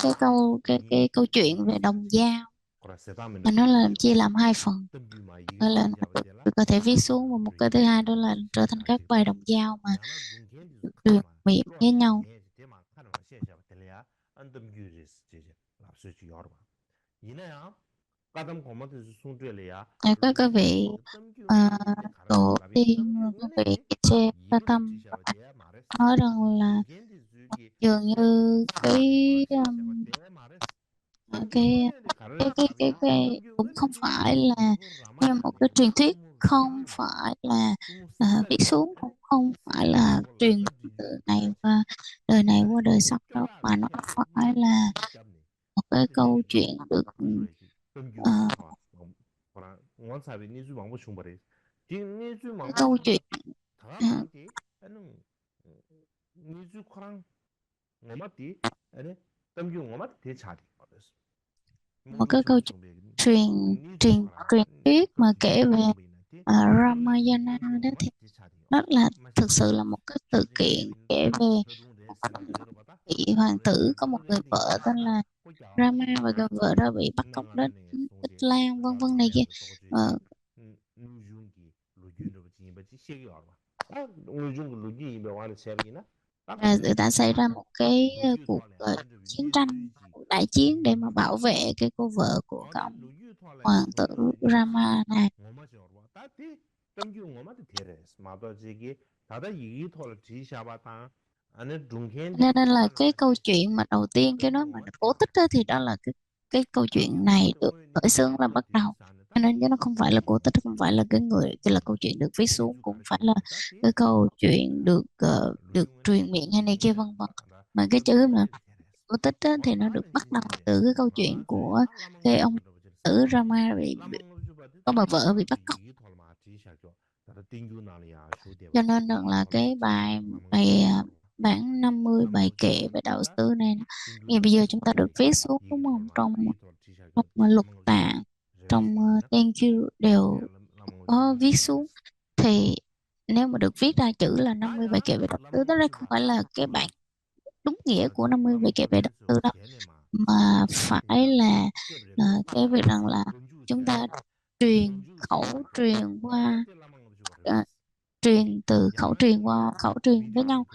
câu chuyện về đồng dao. mà nó là chia làm hai phần. Đó là nó có thể viết xuống, và một cái thứ hai đó là trở thành các bài đồng dao mà truyền miệng với nhau. Rồi có cái vị à, tổ tiên, cái vị Che Ca Tâm nói rằng là dường như cái cái cũng không phải là như một cái truyền thuyết, không phải là viết xuống, cũng không phải là truyền từ này qua đời này qua đời sau đâu, mà nó phải là một cái câu chuyện được ờ, cái câu chuyện ờ, một cái câu chuyện truyền truyền truyền thuyết mà kể về Ramayana đó, thì đó là thực sự là một cái sự kiện kể về một vị hoàng tử có một người vợ tên là Rama, và người vợ đó bị bắt cóc đến Tích Lan vân vân này kia. Ờ, và đã xảy ra một cái cuộc chiến tranh, cuộc đại chiến để mà bảo vệ cái cô vợ của cái ông hoàng tử Rama này. Nên là cái câu chuyện mà đầu tiên cái nói mà cổ tích á, thì đó là cái câu chuyện này được khởi xướng là bắt đầu. Cho nên chứ nó không phải là cổ tích, không phải là cái người, cái là câu chuyện được viết xuống, cũng phải là cái câu chuyện được được truyền miệng hay này kia vân vân. Mà cái chữ mà cổ tích á, thì nó được bắt đầu từ cái câu chuyện của cái ông tử Rama có bà vợ bị bắt cóc. Cho nên rằng là cái bài bài bản 50 bài kệ về đạo sư này, ngày bây giờ chúng ta được viết xuống đúng không, trong lục tạng, trong thank you đều có viết xuống. Thì nếu mà được viết ra chữ là 50 bài kệ về đạo sư, đó đây không phải là cái bản đúng nghĩa của 50 bài kệ về đạo sư đâu, mà phải là cái việc rằng là chúng ta truyền khẩu truyền qua ờ, truyền từ khẩu truyền qua khẩu truyền với nhau.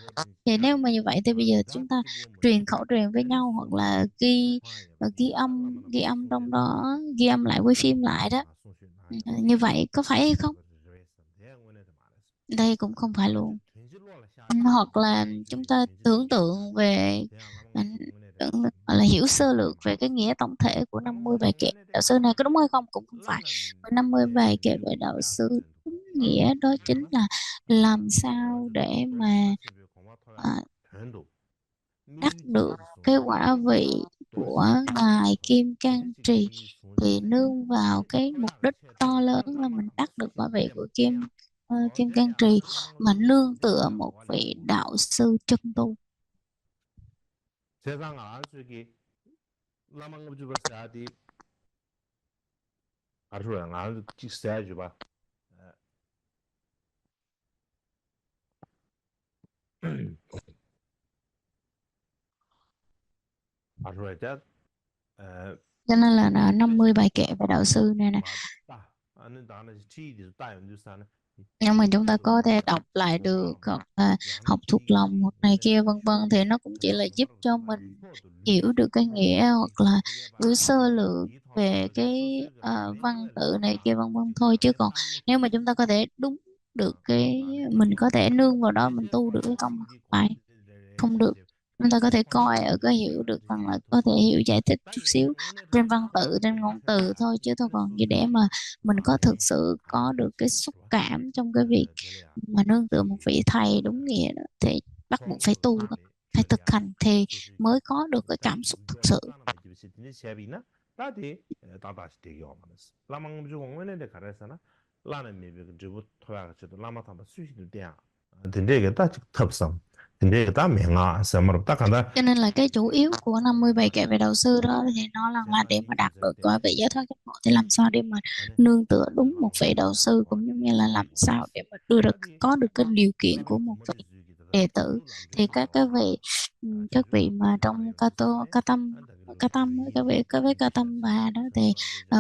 Thì nếu mà như vậy thì bây giờ chúng ta truyền khẩu truyền với nhau, hoặc là ghi âm trong đó, ghi âm lại, quay phim lại đó. Như vậy có phải hay không? Đây cũng không phải luôn. Hoặc là chúng ta tưởng tượng về gọi là hiểu sơ lược về cái nghĩa tổng thể của 50 bài kệ đạo sư này có đúng hay không, cũng không phải. 50 bài kệ về đạo sư đúng nghĩa đó chính là làm sao để mà à, đắc được cái quả vị của ngài Kim Cang Trì, thì nương vào cái mục đích to lớn là mình đắc được quả vị của Kim Cang Trì, mà nương tựa một vị đạo sư chân tu. Cho nên là 50 bài kệ về đạo sư này nè, nhưng mà chúng ta có thể đọc lại được, hoặc là học thuộc lòng hoặc này kia vân vân, thì nó cũng chỉ là giúp cho mình hiểu được cái nghĩa, hoặc là hiểu sơ lược về cái văn tự này kia vân vân thôi. Chứ còn nếu mà chúng ta có thể đúng được cái, mình có thể nương vào đó mình tu được cái công, không phải, không được. Chúng ta có thể coi ở có hiểu được rằng là có thể hiểu giải thích chút xíu trên văn tự, trên ngôn từ thôi, chứ thôi còn như để mà mình có thực sự có được cái xúc cảm trong cái việc mà nương tựa một vị thầy đúng nghĩa đó, thì bắt buộc phải tu đó, phải thực hành thì mới có được cái cảm xúc thực sự. Cho nên là cái chủ yếu của 50 bài kệ về đạo sư đó thì nó là để mà đạt được quả vị giải thoát giác ngộ, thì làm sao để mà nương tựa đúng một vị đạo sư, cũng giống như là làm sao để mà đưa được có được cái điều kiện của một vị đệ tử. Thì các cái vị các vị mà trong ca tâm Ca Tâm á, cái Ca Tâm Bà đó thì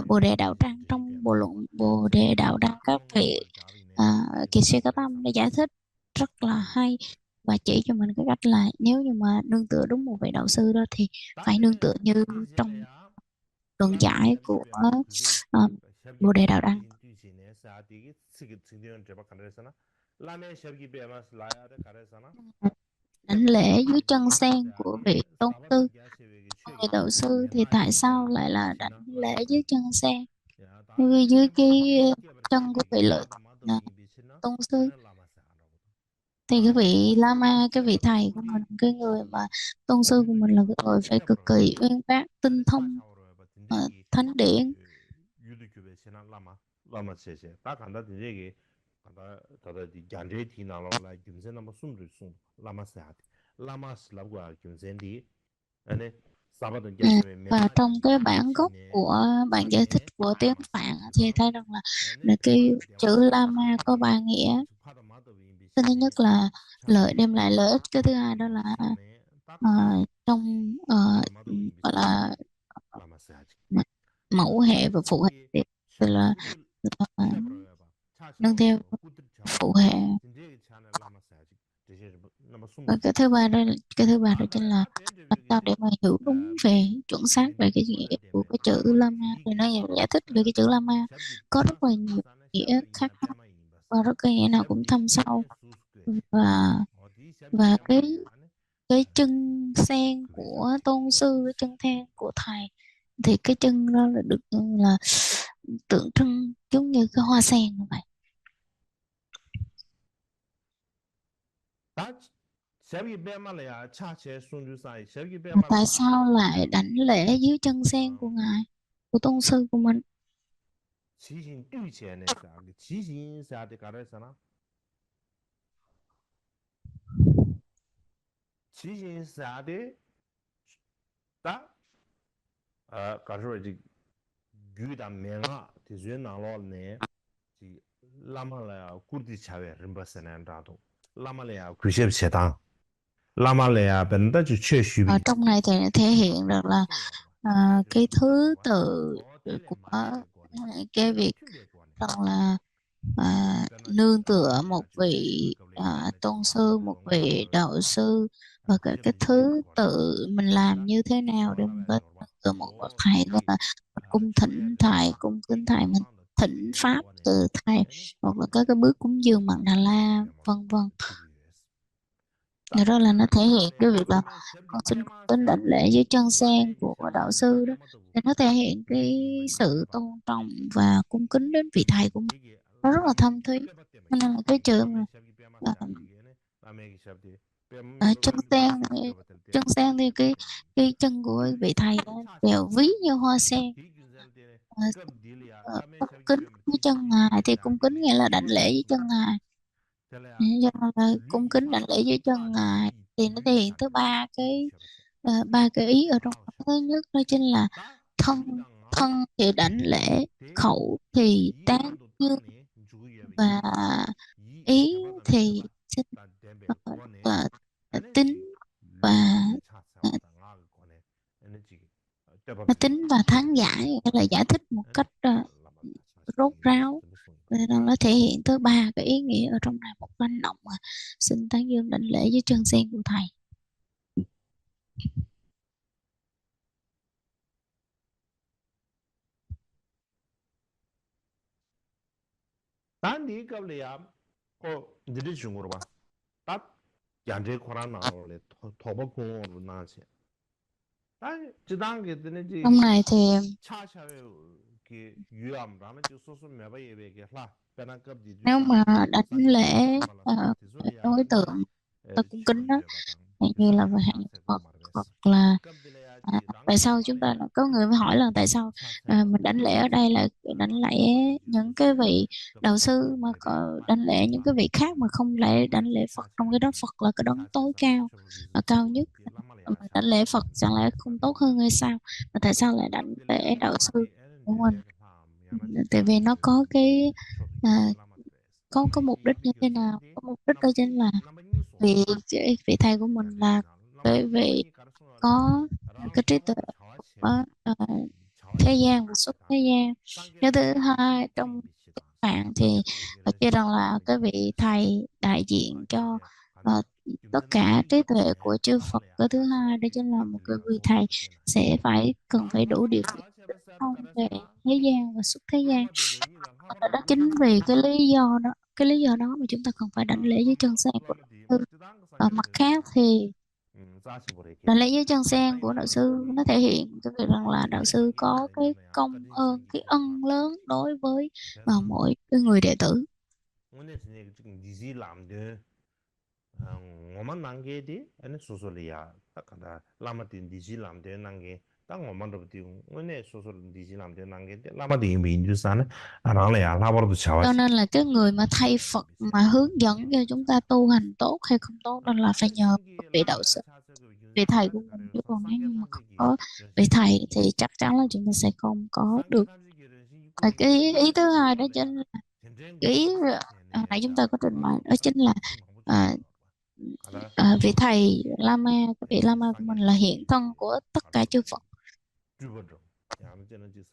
Bồ Đề Đạo Tràng, trong bộ luận Bồ Đề Đạo Tràng các vị à, kiệt sĩ Ca Tâm đã giải thích rất là hay và chỉ cho mình cái cách là nếu như mà nương tựa đúng một vị đạo sư đó thì phải nương tựa như trong luận giải của à, Bồ Đề Đạo Đăng. Đảnh lễ dưới chân sen của vị tôn sư, vị đạo sư thì tại sao lại là đảnh lễ dưới chân sen? Bởi vì dưới cái chân của vị lợi là tôn sư thì cái vị Lama, cái vị thầy của mình, cái người mà tôn sư của mình là cái người phải cực kỳ uyên bác tinh thông thánh điển. À, và trong cái bản gốc của bản giải thích của tiếng Phạn thì thấy rằng là cái chữ Lama có ba nghĩa. Cái thứ nhất là lợi, đem lại lợi ích. Cái thứ hai đó là ờ, trong gọi là mẫu hệ và phụ hệ, thì là ờ, nương theo phụ hệ. Và cái thứ ba đó chính là làm sao để mà hiểu đúng về chuẩn xác về cái nghĩa của cái chữ Lama, thì nó giải thích về cái chữ Lama có rất là nhiều nghĩa khác nhau và rất cái nghĩa nào cũng thâm sâu. Và cái chân sen của tôn sư, cái chân then của thầy thì cái chân đó là được là tượng trưng giống như cái hoa sen như vậy. Mà tại sao lại đảnh lễ dưới chân sen của ngài, của tôn sư của mình? Ở trong này thì thể hiện được là cái thứ tự của cái việc rằng là nương tựa một vị tôn sư, một vị đạo sư, và cái thứ tự mình làm như thế nào để mình có nương tựa một bậc thầy, đó là mình cung thỉnh thầy, cung kính thầy, mình thỉnh pháp từ thầy, hoặc là các cái bước cúng dường mặt Đà La, vân vân. Đó là nó thể hiện cái việc là con xin cung kính đảnh lễ dưới chân sen của đạo sư đó, thì nó thể hiện cái sự tôn trọng và cung kính đến vị thầy của mình, nó rất là thâm thúy. Cho nên là cái chữ mà à, chân sen, chân sen thì cái chân của vị thầy đó đều ví như hoa sen. à, Cung kính với chân ngài thì cung kính nghĩa là đảnh lễ với chân ngài. Cho nên là cung kính đảnh lễ dưới chân ngài thì nó thể hiện tới ba cái ý ở trong đó. Thứ nhất đó chính là thân thân thì đảnh lễ, khẩu thì tán dương, và ý thì xin và tính và à, tính và thắng giải, nghĩa là giải thích một cách rốt ráo. Nên nó thể hiện tới ba cái ý nghĩa ở trong này một hành động mà xin tán dương đảnh lễ dưới chân sen của thầy. Trong này thì nếu mà đảnh lễ đối tượng ta cung kính đó, như là về hạnh Phật, hoặc là tại sao chúng ta có người mới hỏi là tại sao mình đảnh lễ ở đây là đảnh lễ những cái vị đạo sư, mà có đảnh lễ những cái vị khác mà không lễ đảnh lễ Phật, trong cái đó Phật là cái đấng tối cao và cao nhất, mà đảnh lễ Phật chẳng lẽ không tốt hơn hay sao, mà tại sao lại đảnh lễ đạo sư của mình? Tại vì nó có cái à, có mục đích như thế nào, có mục đích đó chính là vì vị thầy của mình là bởi vì có cái trí tuệ của thế gian và xuất thế gian. Cái thứ hai trong mạng thì chia rằng là cái vị thầy đại diện cho ờ, tất cả trí tuệ của chư Phật. Cái thứ hai đó chính là một cái vị thầy sẽ cần phải đủ điều kiện thông về thế gian và xuất thế gian. Đó chính vì cái lý do đó mà chúng ta cần phải đảnh lễ dưới chân sen của đạo sư. Mặt khác thì đảnh lễ dưới chân sen của đạo sư nó thể hiện cái việc rằng là đạo sư có cái công ơn, cái ân lớn đối với mỗi cái người đệ tử. ngoman nange di ane sosoli ya takada lama di diji lamde nange ta ngoman robdi ngone sosol diji lamde nange de lama di mi inju sana arang ya labar du Cho chawas nên là cái người mà thay Phật mà hướng dẫn cho chúng ta tu hành tốt hay không tốt nên là phải nhờ vị đạo sư, vị thầy của mình, chứ còn nếu như mà không có vị thầy thì chắc chắn là chúng ta sẽ không có được. Cái ý thứ hai đó chính là cái ý hồi nãy chúng ta có trình bày đó chính là à, vị thầy Lama, cái vị Lama của mình là hiện thân của tất cả chư Phật,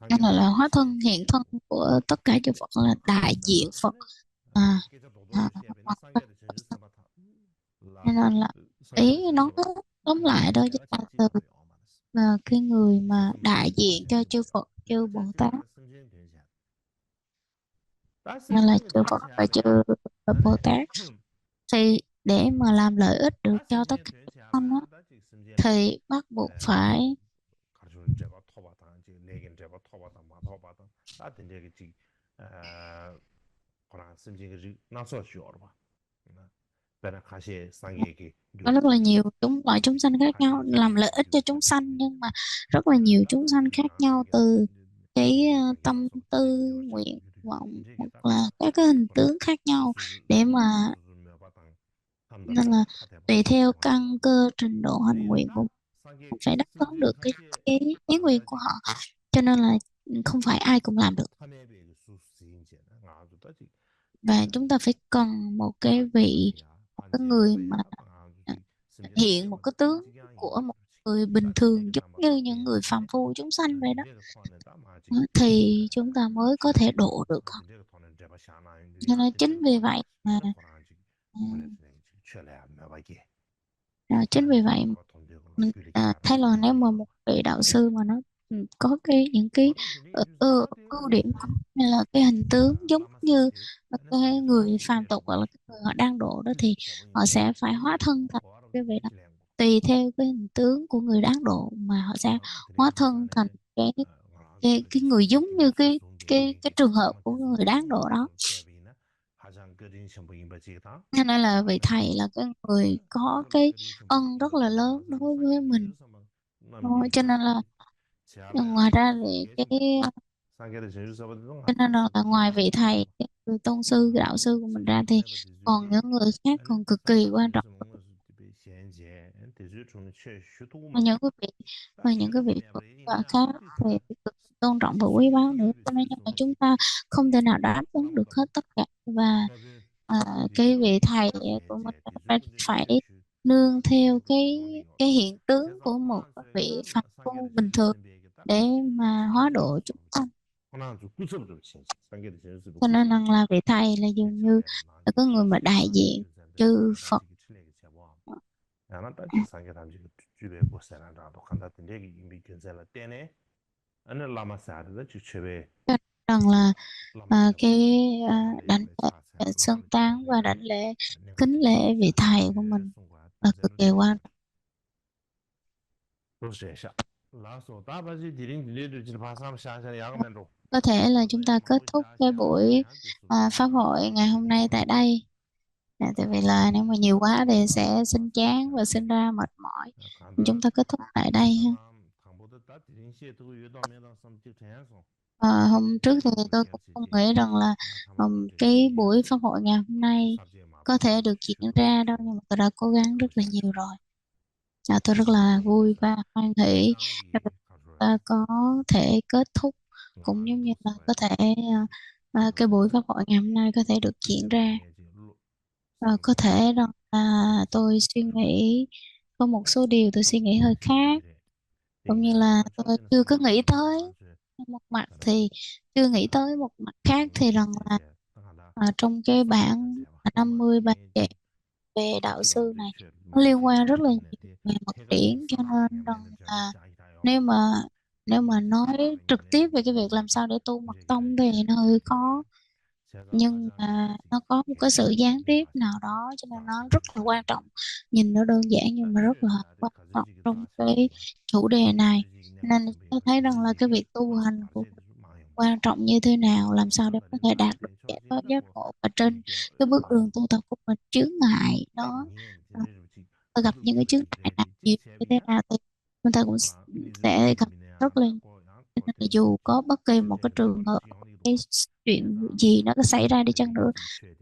nên là hóa thân hiện thân của tất cả chư Phật, là đại diện Phật. à, hoặc nên là ý nó tóm lại đó chính là từ cái người mà đại diện cho chư Phật, chư Bồ Tát, nên là chư Phật và chư Bồ Tát, thì để mà làm lợi ích được cho tất cả chúng sanh á, thì bắt buộc phải 가르쳐는 제가 토바당 이제 내겐 제가 토바당 마토바당 다 된게 지 그런 심지가 나서 쉬어 봐. 배나 가시 상계기 có rất là nhiều loại chúng sanh khác nhau làm lợi ích cho chúng sanh, nhưng mà rất là nhiều chúng sanh khác nhau từ cái tâm tư, nguyện vọng hoặc là các cái hình tướng khác nhau để mà, nên là tùy theo căn cơ trình độ hành nguyện của mình phải đáp ứng được cái ý nguyện của họ, cho nên là không phải ai cũng làm được, và chúng ta phải cần một cái vị, một cái người mà hiện một cái tướng của một người bình thường giống như những người phàm phu chúng sanh vậy đó. Thì chúng ta mới có thể độ được họ. Cho nên chính vì vậy mà ừ, chính vì vậy mình thấy là nếu mà một vị đạo sư mà nó có những cái ưu điểm hay là cái hình tướng giống như cái người phàm tục hoặc là cái người họ đang độ đó, thì họ sẽ phải hóa thân thành cái vị đó, tùy theo cái hình tướng của người đáng độ mà họ sẽ hóa thân thành cái người giống như cái trường hợp của người đáng độ đó. Cho nên là vị thầy là cái người có cái ân rất là lớn đối với mình thôi. Cho nên là ngoài ra thì cho nên là ngoài vị thầy, cái người tôn sư, cái đạo sư của mình ra thì còn những người khác còn cực kỳ quan trọng, và những cái vị Phật và khác thì cực tôn trọng và quý báu nữa. Cho nên là chúng ta không thể nào đáp ứng được hết tất cả, và à, cái vị thầy của mình phải nương theo cái hiện tướng của một vị phàm phu bình thường để mà hóa độ chúng sanh. Cho nên rằng là vị thầy là dường như là cái người mà đại diện chư Phật. Cho rằng là cái đảnh lễ xưng tán và đảnh lễ kính lễ vị thầy của mình là cực kỳ quan trọng. Có thể là chúng ta kết thúc cái buổi pháp hội ngày hôm nay tại đây. Tại vì là nếu mà nhiều quá thì sẽ sinh chán và sinh ra mệt mỏi. Chúng ta kết thúc tại đây ha. Hôm trước thì tôi cũng không nghĩ rằng là cái buổi pháp hội ngày hôm nay có thể được diễn ra đâu, nhưng mà tôi đã cố gắng rất là nhiều rồi. Tôi rất là vui và hoan hỷ ta có thể kết thúc, cũng giống như là có thể cái buổi pháp hội ngày hôm nay có thể được diễn ra. Có thể rằng là tôi suy nghĩ có một số điều tôi suy nghĩ hơi khác, cũng như là tôi chưa có nghĩ tới một mặt, thì chưa nghĩ tới một mặt khác thì rằng là trong cái bản 50 bài kệ về đạo sư này nó liên quan rất là nhiều về mật điển, cho nên rằng là nếu mà nếu mà nói trực tiếp về cái việc làm sao để tu mật tông thì nó hơi khó, nhưng mà nó có một cái sự gián tiếp nào đó cho nên nó rất là quan trọng. Nhìn nó đơn giản nhưng mà rất là quan trọng trong cái chủ đề này, nên tôi thấy rằng là cái việc tu hành của mình quan trọng như thế nào, làm sao để có thể đạt được giải thoát giác ngộ, và trên cái bước đường tu tập của mình chướng ngại nó gặp những cái chướng ngại nào nhiều như thế nào thì chúng ta cũng sẽ gặp rất là. Cho nên là dù có bất kỳ một cái trường hợp, cái chuyện gì nó có xảy ra đi chăng nữa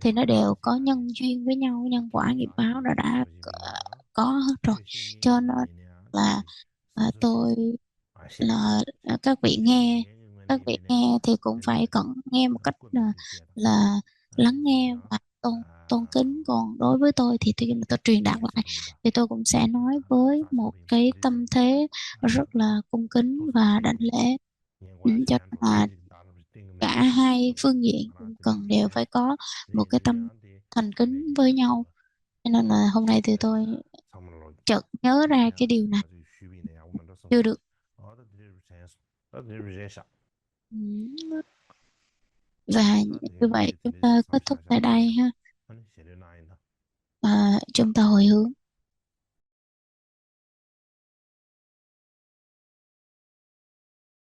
thì nó đều có nhân duyên với nhau, nhân quả nghiệp báo đã có hết rồi. Cho nên là tôi là các vị nghe thì cũng phải cẩn nghe một cách là lắng nghe và tôn tôn kính. Còn đối với tôi thì khi mà tôi truyền đạt lại thì tôi cũng sẽ nói với một cái tâm thế rất là cung kính và đảnh lễ. Cho nên là cả hai phương diện cũng cần đều phải có một cái tâm thành kính với nhau. Cho nên là hôm nay thì tôi chợt nhớ ra cái điều này chưa được. Ừm, và như vậy chúng ta kết thúc tại đây ha. Chúng ta hồi hướng.